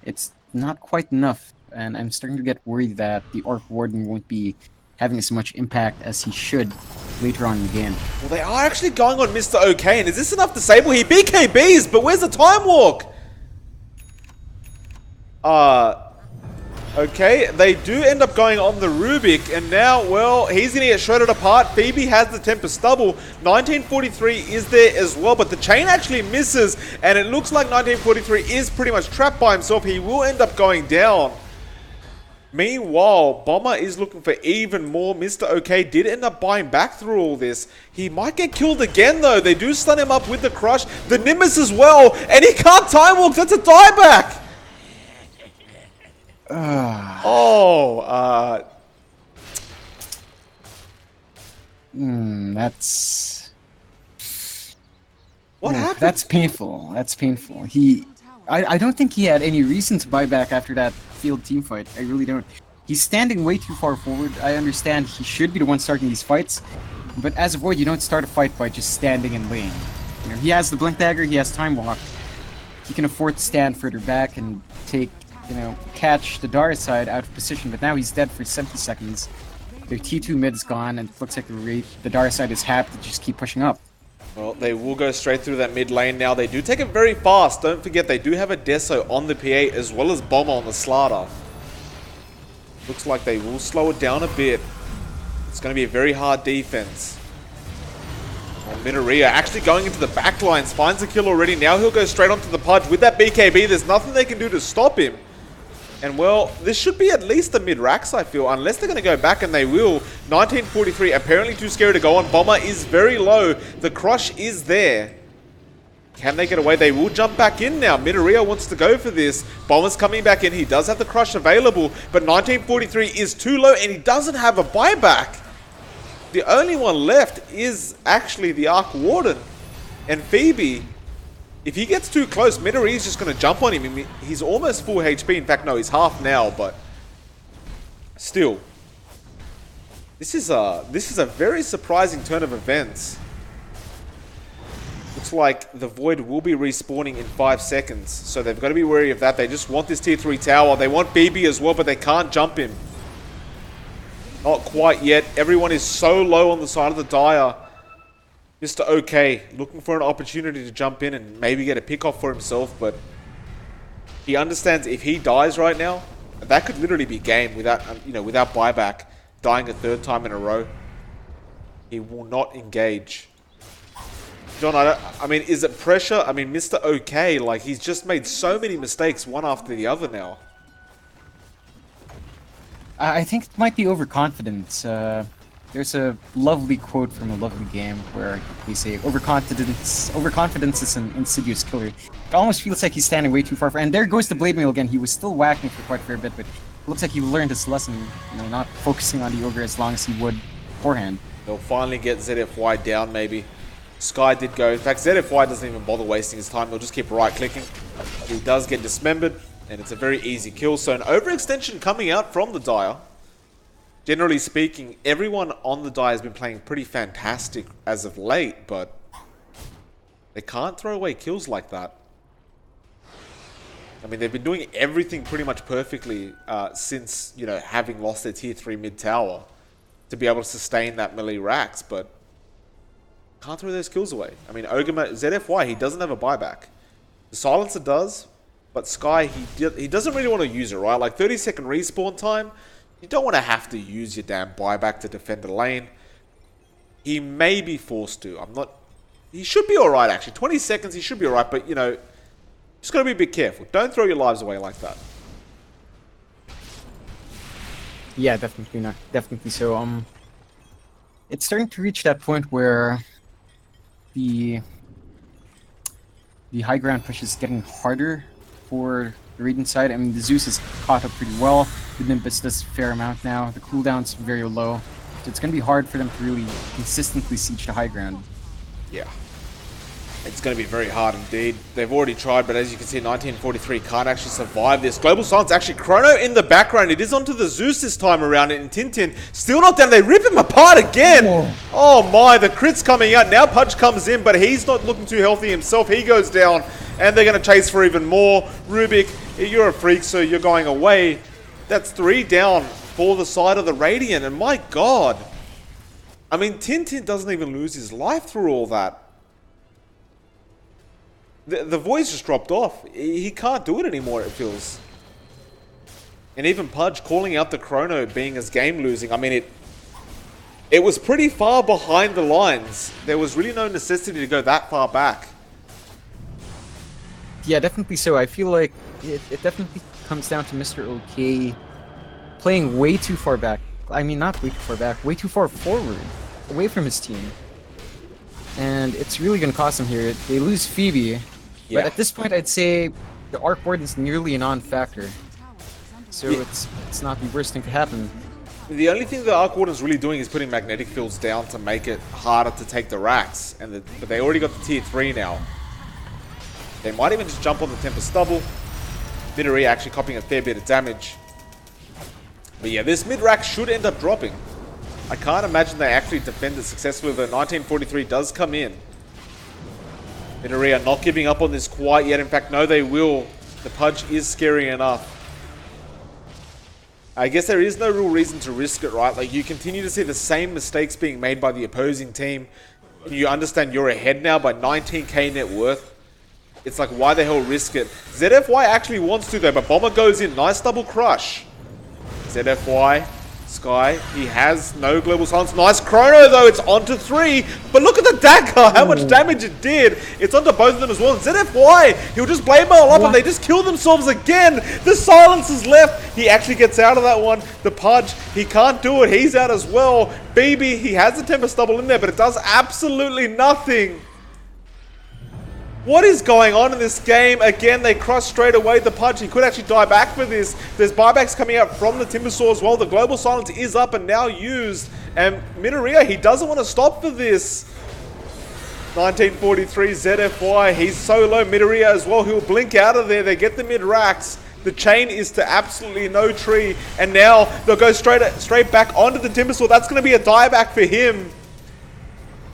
It's not quite enough, and I'm starting to get worried that the Arc Warden won't be having as much impact as he should later on in the game. Well, they are actually going on Mr. OK, and is this enough to save? Well, he BKBs, but where's the Time Walk? Okay, they do end up going on the Rubik, and now, well, he's going to get shredded apart. Phoebe has the Tempest double. 1943 is there as well, but the chain actually misses, and it looks like 1943 is pretty much trapped by himself. He will end up going down. Meanwhile, Bomber is looking for even more. Mr. OK did end up buying back through all this. He might get killed again, though. They do stun him up with the Crush. The Nimbus as well, and he can't Time Walk. That's a dieback. Oh, That's what happened? that's painful. That's painful. I don't think he had any reason to buy back after that field team fight. I really don't. He's standing way too far forward. I understand he should be the one starting these fights, but as a Void, you don't start a fight by just standing in lane. You know, he has the Blink Dagger, he has Time Walk. He can afford to stand further back and take, catch the Dara side out of position, but now he's dead for 70 seconds. Their T2 mid is gone, and it looks like the Dara side is happy to just keep pushing up. Well, they will go straight through that mid lane now. They do take it very fast. Don't forget, they do have a Deso on the P8 as well as Bomber on the Slardar. Looks like they will slow it down a bit. It's going to be a very hard defense. Well, Minaria actually going into the back lines, finds a kill already. Now he'll go straight onto the Pudge. With that BKB, there's nothing they can do to stop him. And well, this should be at least a mid-Rax, I feel, unless they're going to go back, and they will. 1943, apparently too scary to go on. Bomber is very low. The crush is there. Can they get away? They will jump back in now. Minaria wants to go for this. Bomber's coming back in. He does have the crush available, but 1943 is too low, and he doesn't have a buyback. The only one left is actually the Arc Warden. And Phoebe, if he gets too close, Minaria is just going to jump on him. I mean, he's almost full HP. In fact, no, he's half now, but still. This is a very surprising turn of events. Looks like the Void will be respawning in 5 seconds, so they've got to be wary of that. They just want this tier 3 tower. They want BB as well, but they can't jump him. Not quite yet. Everyone is so low on the side of the Dire. Mr. OK looking for an opportunity to jump in and maybe get a pick off for himself, but he understands if he dies right now, that could literally be game without, without buyback, dying a 3rd time in a row. He will not engage. John, I mean, is it pressure? I mean, Mr. OK, like, he's just made so many mistakes one after the other now. I think it might be overconfidence. There's a lovely quote from a lovely game where they say, overconfidence is an insidious killer. It almost feels like he's standing way too far. And there goes the Blade Mail again. He was still whacking for quite a fair bit, but it looks like he learned his lesson, not focusing on the Ogre as long as he would beforehand. They'll finally get ZFY down, maybe. Sky did go. In fact, ZFY doesn't even bother wasting his time. He'll just keep right-clicking. He does get dismembered, and it's a very easy kill. So an overextension coming out from the Dire. Generally speaking, everyone on the Dire has been playing pretty fantastic as of late, but they can't throw away kills like that. I mean, they've been doing everything pretty much perfectly since, having lost their tier 3 mid tower to be able to sustain that melee Rax, but can't throw those kills away. I mean, Ogre ZFY, he doesn't have a buyback. The Silencer does, but Sky, he doesn't really want to use it, right? Like 30-second respawn time, you don't want to have to use your damn buyback to defend a lane. He may be forced to. He should be alright, actually. 20 seconds, he should be alright, but, just got to be a bit careful. Don't throw your lives away like that. Yeah, definitely not. Definitely so. It's starting to reach that point where the high ground push is getting harder for the Radiant side. I mean, the Zeus is caught up pretty well. The Nimbus does a fair amount now. The cooldown's very low. So it's going to be hard for them to really consistently siege the high ground. Yeah. It's going to be very hard indeed. They've already tried, but as you can see, 1943 can't actually survive this. Global Silence, actually, Chrono in the background. It is onto the Zeus this time around, and Tintin still not down. They rip him apart again. Whoa. Oh my, the crit's coming out. Now Pudge comes in, but he's not looking too healthy himself. He goes down, and they're going to chase for even more. Rubik, you're a freak, so you're going away. That's 3 down for the side of the Radiant, and my god. I mean, Tintin doesn't even lose his life through all that. The voice just dropped off. He can't do it anymore, it feels. And even Pudge calling out the Chrono being as game losing. I mean, it was pretty far behind the lines. There was really no necessity to go that far back. Yeah, definitely so. I feel like it definitely comes down to Mr. OK playing way too far back. I mean, not way too far back, way too far forward, away from his team. And it's really going to cost them here. They lose Phoebe. Yeah. But at this point, I'd say the Arc Ward is nearly a non-factor. so Yeah. it's not the worst thing to happen. The only thing the Arc Warden's really doing is putting magnetic fields down to make it harder to take the racks. But they already got the tier 3 now. They might even just jump on the Tempest Stubble. Midoriya actually copying a fair bit of damage. But yeah, this mid-rack should end up dropping. I can't imagine they actually defend it successfully, though 1943 does come in. Midoriya not giving up on this quite yet. In fact, no, they will. The Pudge is scary enough. I guess there is no real reason to risk it, right? Like, you continue to see the same mistakes being made by the opposing team. You understand you're ahead now by 19k net worth. It's like, why the hell risk it? ZFY actually wants to, though, but Bomber goes in. Nice double crush. ZFY, Sky, he has no global silence. Nice chrono, though. It's onto 3. But look at the dagger, how much damage it did. It's onto both of them as well. ZFY, he'll just blade mail up and they just kill themselves again. The silence is left. He actually gets out of that one. The Pudge, he can't do it. He's out as well. BB, he has the Tempest Double in there, but it does absolutely nothing. What is going on in this game? Again, they cross straight away the Pudge. He could actually die back for this. There's buybacks coming out from the Timbersaw as well. The Global Silence is up and now used. And Midoriya, he doesn't want to stop for this. 1943 ZFY. He's so low. Midoriya as well. He'll blink out of there. They get the mid-racks. The chain is to absolutely no tree. And now they'll go straight back onto the Timbersaw. That's going to be a dieback for him.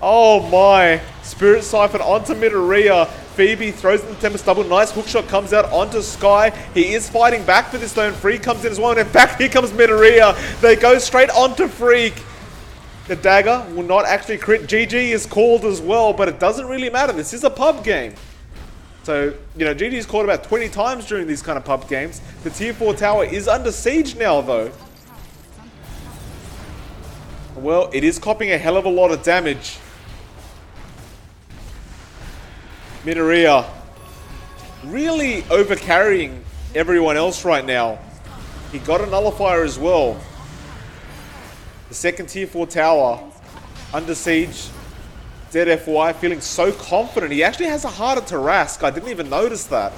Oh my. Spirit Siphon onto Midoriya. Phoebe throws in the Tempest Double. Nice hookshot comes out onto Sky. He is fighting back for this though, and Freak comes in as well. And in fact, here comes Midoriya. They go straight onto Freak. The dagger will not actually crit. GG is called as well, but it doesn't really matter. This is a pub game. So, you know, GG is called about 20 times during these kind of pub games. The tier 4 tower is under siege now though. Well, it is copying a hell of a lot of damage. Midoriya really overcarrying everyone else right now. He got a nullifier as well. The second tier 4 tower under siege. ZFY feeling so confident. He actually has a harder Tarrasque. I didn't even notice that.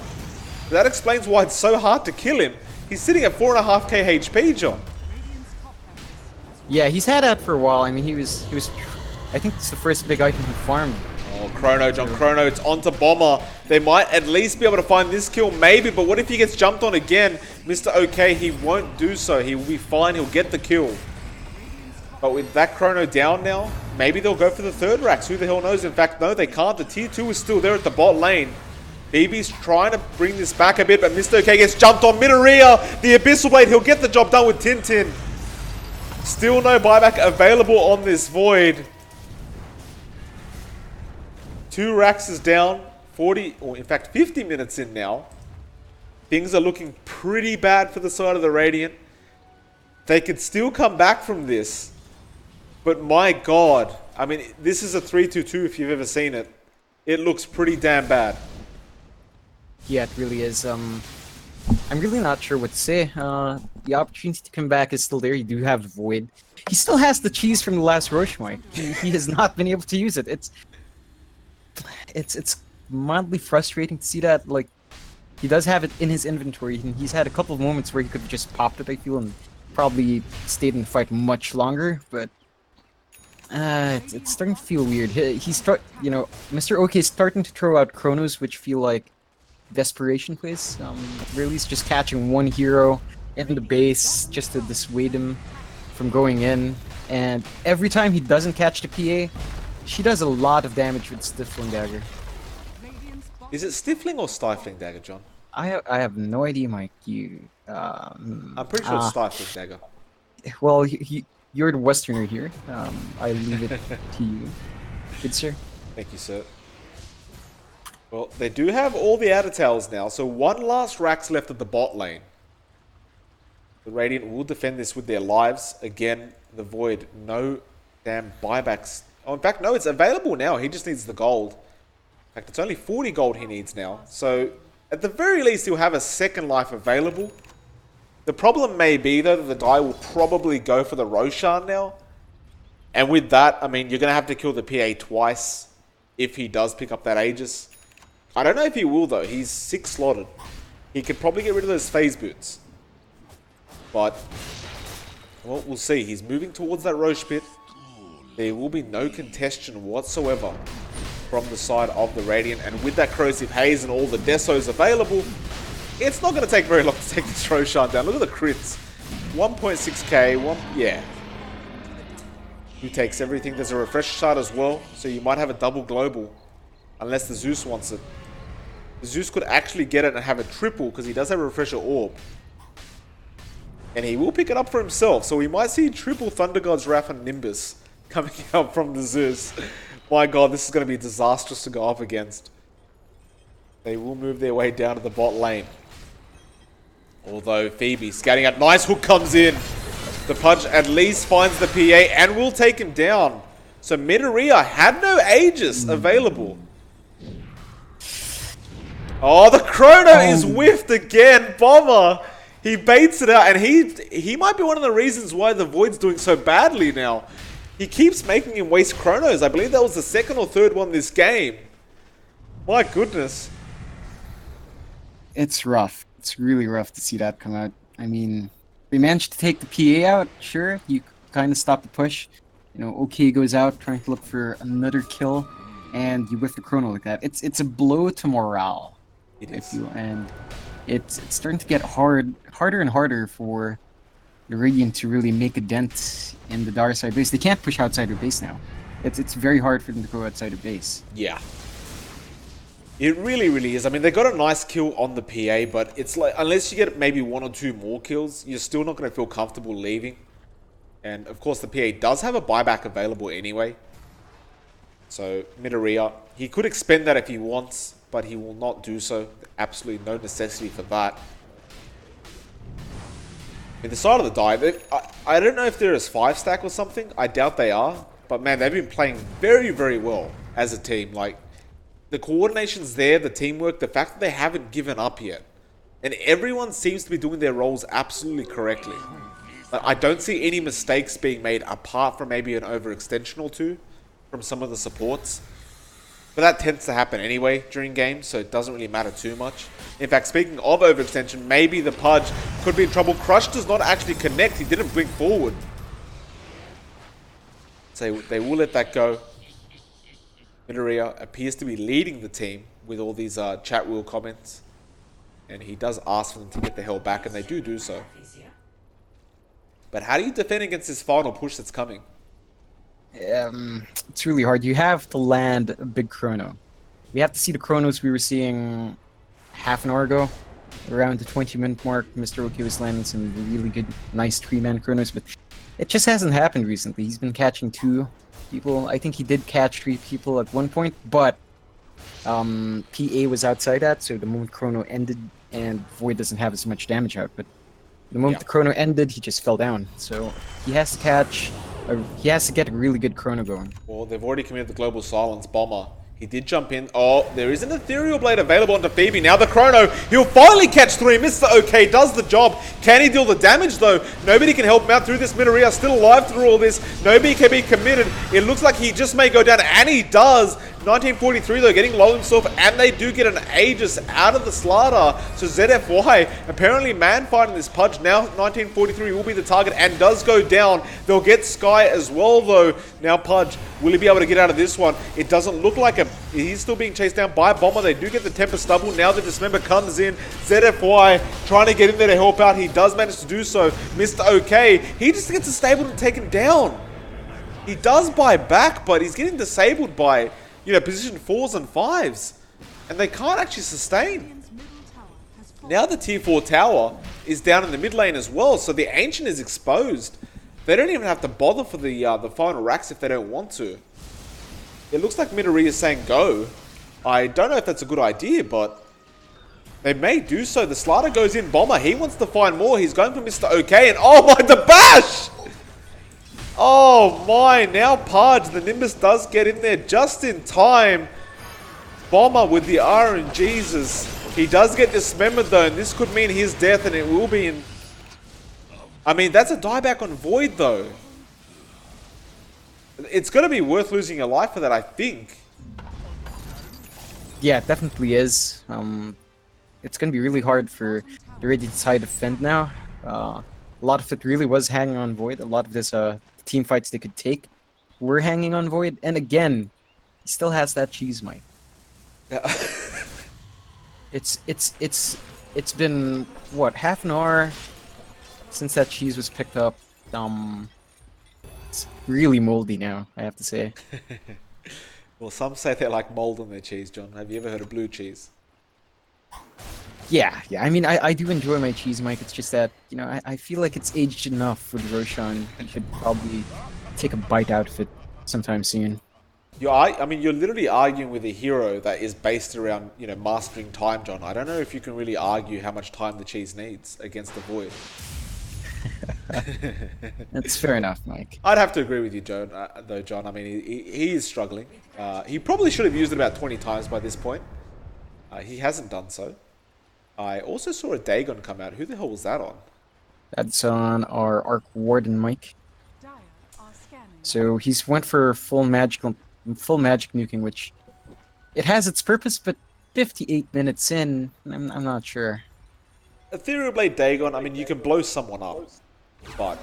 That explains why it's so hard to kill him. He's sitting at 4.5k HP, John. Yeah, he's had that for a while. I mean, he was. I think it's the first big item he farmed. Oh, Chrono, John Chrono, it's onto Bomber. They might at least be able to find this kill, maybe, but what if he gets jumped on again? Mr. OK, he won't do so. He will be fine, he'll get the kill. But with that Chrono down now, maybe they'll go for the third racks. Who the hell knows? In fact, no, they can't. The tier 2 is still there at the bot lane. BB's trying to bring this back a bit, but Mr. OK gets jumped on. Midoriya, the Abyssal Blade, he'll get the job done with Tintin. Still no buyback available on this Void. 2 racks is down, 40, or in fact 50 minutes in now. Things are looking pretty bad for the side of the Radiant. They could still come back from this. But my god, I mean, this is a 3-2-2 if you've ever seen it. It looks pretty damn bad. Yeah, it really is. I'm really not sure what to say. The opportunity to come back is still there. You do have the Void. He still has the cheese from the last Roshmite. He has not been able to use it. It's mildly frustrating to see that. Like, he does have it in his inventory, and he's had a couple of moments where he could have just popped it, I feel, and probably stayed in the fight much longer. But it's starting to feel weird. You know, Mr. OK is starting to throw out chronos, which feel like desperation plays. Really, is just catching one hero in the base just to dissuade him from going in. And every time he doesn't catch the PA, she does a lot of damage with Stifling Dagger. Is it Stifling or Stifling Dagger, John? I have no idea, Mike. I'm pretty sure it's Stifling Dagger. Well, you're the Westerner here. I leave it to you. Good sir. Thank you, sir. Well, they do have all the outer towers now, so one last rack's left at the bot lane. The Radiant will defend this with their lives. Again, the Void, no damn buybacks. Oh, in fact, no, it's available now. He just needs the gold. In fact, it's only 40 gold he needs now. So, at the very least, he'll have a second life available. The problem may be, though, that the guy will probably go for the Roshan now. And with that, I mean, you're going to have to kill the PA twice if he does pick up that Aegis. I don't know if he will, though. He's 6 slotted. He could probably get rid of those phase boots. But, well, we'll see. He's moving towards that Roche pit. There will be no contention whatsoever from the side of the Radiant. And with that Corrosive Haze and all the Desos available, it's not going to take very long to take this Roshan down. Look at the crits. 1.6k, yeah. He takes everything. There's a refresh shard as well, so you might have a double global. Unless the Zeus wants it. The Zeus could actually get it and have a triple, because he does have a refresher orb. And he will pick it up for himself, so we might see triple Thunder God's Wrath and Nimbus coming out from the Zeus. My god, this is going to be disastrous to go up against. They will move their way down to the bot lane. Although Phoebe scouting out, nice hook comes in. The Pudge at least finds the PA and will take him down. So Midoriya had no Aegis available. Oh, the Chrono is whiffed again. Bomber. He baits it out, and he might be one of the reasons why the Void's doing so badly now. He keeps making him waste Chronos. I believe that was the second or third one this game. My goodness. It's rough. It's really rough to see that come out. I mean, they managed to take the PA out, sure. You kind of stop the push. You know, OK goes out trying to look for another kill, and you whiff the Chrono like that. It's a blow to morale. It is. And it's starting to get harder and harder for the Radiant to really make a dent in the Dark Side base. They can't push outside their base now. It's very hard for them to go outside their base. Yeah. It really, really is. I mean, they got a nice kill on the PA, but it's like, unless you get maybe one or two more kills, you're still not going to feel comfortable leaving. And, of course, the PA does have a buyback available anyway. So, Midoriya, he could expend that if he wants, but he will not do so. Absolutely no necessity for that. In the side of the dive, I don't know if they're as 5-stack or something. I doubt they are. But, man, they've been playing very, very well as a team. Like, the coordination's there, the teamwork, the fact that they haven't given up yet. And everyone seems to be doing their roles absolutely correctly. Like, I don't see any mistakes being made apart from maybe an overextension or two from some of the supports. But that tends to happen anyway during games, so it doesn't really matter too much. In fact, speaking of overextension, maybe the Pudge could be in trouble. Crush does not actually connect. He didn't blink forward. So they will let that go. Midoriya appears to be leading the team with all these chat wheel comments. And he does ask for them to get the hell back, and they do so. But how do you defend against this final push that's coming? It's really hard. You have to land a big Chrono. We have to see the Chronos we were seeing half an hour ago. Around the 20-minute mark, Mr. OK was landing some really good, nice 3-man Chronos, but it just hasn't happened recently. He's been catching 2 people. I think he did catch 3 people at one point, but PA was outside that, so the moment Chrono ended, and Void doesn't have as much damage out, but the moment the Chrono ended, he just fell down. So he has to catch... he has to get a really good Chrono going. Well, they've already committed the Global Silence. Bomber. He did jump in. Oh, there is an Ethereal Blade available onto Phoebe. Now the Chrono. He'll finally catch 3. Mr. OK does the job. Can he deal the damage, though? Nobody can help him out through this. Midoriya still alive through all this. Nobody can be committed. It looks like he just may go down, and he does. 1943, though, getting low himself, and they do get an Aegis out of the Slardar. So ZFY, apparently man fighting this Pudge. Now 1943 will be the target and does go down. They'll get Sky as well, though. Now Pudge, will he be able to get out of this one? It doesn't look like him. He's still being chased down by Bomber. They do get the Temper Stubble. Now the Dismember comes in. ZFY trying to get in there to help out. He does manage to do so. Mr. OK, he just gets disabled and taken down. He does buy back, but he's getting disabled by... position 4s and 5s. And they can't actually sustain. Now the tier 4 tower is down in the mid lane as well, so the Ancient is exposed. They don't even have to bother for the final racks if they don't want to. It looks like Midoriya is saying go. I don't know if that's a good idea, but they may do so. The Slardar goes in. Bomber, he wants to find more. He's going for Mr. OK, and oh my, the bash! Oh my, now Pudge, the Nimbus does get in there just in time. Bomber with the RNGs. He does get dismembered though, and this could mean his death, and it will be in... I mean, that's a dieback on Void though. It's going to be worth losing your life for that, I think. Yeah, it definitely is. It's going to be really hard for the Radiant side to defend now. A lot of it really was hanging on Void. A lot of this team fights they could take were hanging on Void. And again, he still has that cheese mic. Yeah. It's been what, half an hour since that cheese was picked up. It's really moldy now, I have to say. Well, some say they like mold on their cheese, John. Have you ever heard of blue cheese? Yeah. I mean, I do enjoy my cheese, Mike. It's just that, you know, I feel like it's aged enough with Roshan. You should probably take a bite out of it sometime soon. I mean, you're literally arguing with a hero that is based around, you know, mastering time, John. I don't know if you can really argue how much time the cheese needs against the Void. That's fair enough, Mike. I'd have to agree with you, John. Though, John. I mean, he is struggling. He probably should have used it about 20 times by this point. He hasn't done so. I also saw a Dagon come out. Who the hell was that on? That's on our Arc Warden, Mike. So he's went for full magic nuking, which it has its purpose, but 58 minutes in, I'm not sure. Ethereal Blade Dagon, I mean, you can blow someone up, but...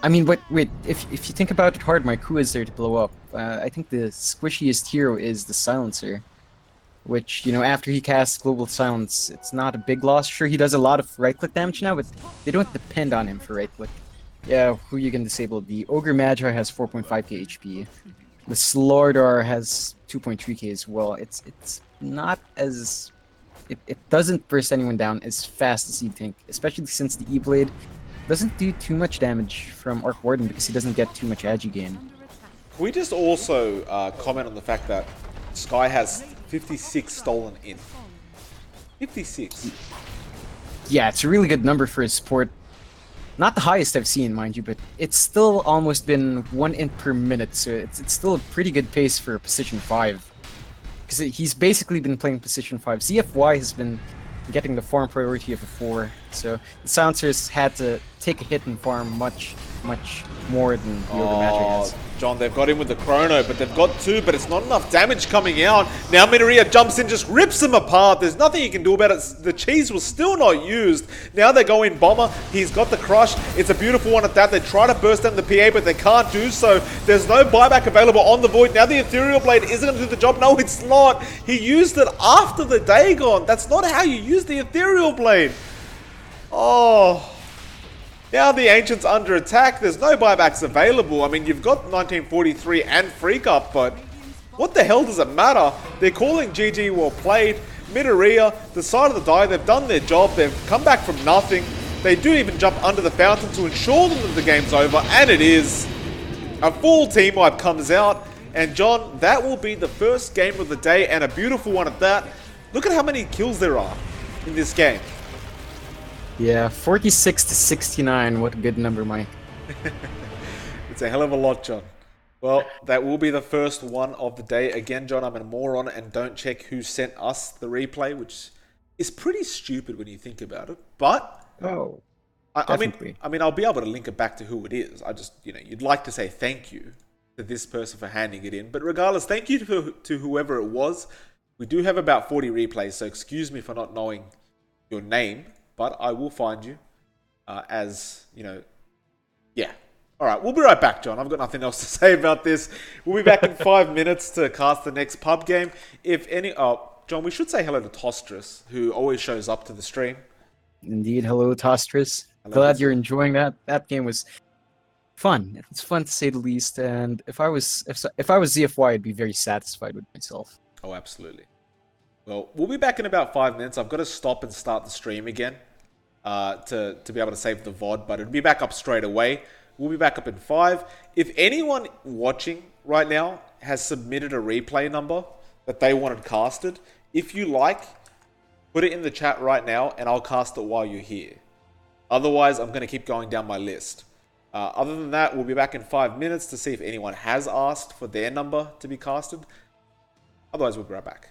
I mean, wait, if you think about it hard, Mike, who is there to blow up? I think the squishiest hero is the Silencer, which, you know, after he casts Global Silence, it's not a big loss. Sure, he does a lot of right-click damage now, but they don't depend on him for right-click. Yeah, who you can disable? The Ogre Magi has 4.5k HP. The Slardar has 2.3k as well. It's not as... It doesn't burst anyone down as fast as you'd think, especially since the E-Blade doesn't do too much damage from Arc Warden because he doesn't get too much agi gain. Can we just also comment on the fact that Sky has 56 stolen in? 56? Yeah, it's a really good number for his support. Not the highest I've seen, mind you, but it's still almost been 1 in per minute, so it's still a pretty good pace for position 5. Because he's basically been playing position 5. ZFY has been getting the farm priority of a 4, so the Silencers had to take a hit and farm much more than the Ogre Magi has. John, they've got him with the Chrono, but they've got 2, but it's not enough damage coming out. Now Minaria jumps in, just rips him apart. There's nothing you can do about it. The cheese was still not used. Now they go in Bomber. He's got the Crush. It's a beautiful one at that. They try to burst down the PA, but they can't do so. There's no buyback available on the Void. Now the Ethereal Blade isn't going to do the job. No, it's not. He used it after the Dagon. That's not how you use the Ethereal Blade. Oh... Now the Ancient's under attack, there's no buybacks available. I mean, you've got 1943 and Freak Up, but what the hell does it matter? They're calling GG well played. Minaria, the side of the die, they've done their job, they've come back from nothing. They do even jump under the fountain to ensure them that the game's over, and it is. A full team wipe comes out, and John, that will be the first game of the day, and a beautiful one at that. Look at how many kills there are in this game. Yeah, 46 to 69. What a good number, Mike. It's a hell of a lot, John. Well, that will be the first one of the day. Again, John, I'm a moron and don't check who sent us the replay, which is pretty stupid when you think about it. But I mean, I'll be able to link it back to who it is. I just, you know, you'd like to say thank you to this person for handing it in. But regardless, thank you to whoever it was. We do have about 40 replays, so excuse me for not knowing your name. But I will find you as, you know, yeah. All right, we'll be right back, John. I've got nothing else to say about this. We'll be back in 5 minutes to cast the next pub game. If any... Oh, John, we should say hello to Tostrus, who always shows up to the stream. Indeed, hello, Tostrus. Glad you're enjoying that. That game was fun. It's fun to say the least. And if I was ZFY, I'd be very satisfied with myself. Oh, absolutely. Well, we'll be back in about 5 minutes. I've got to stop and start the stream again to be able to save the VOD, but it'll be back up straight away. We'll be back up in 5. If anyone watching right now has submitted a replay number that they wanted casted, if you like, put it in the chat right now and I'll cast it while you're here. Otherwise, I'm going to keep going down my list. Other than that, we'll be back in 5 minutes to see if anyone has asked for their number to be casted. Otherwise, we'll be right back.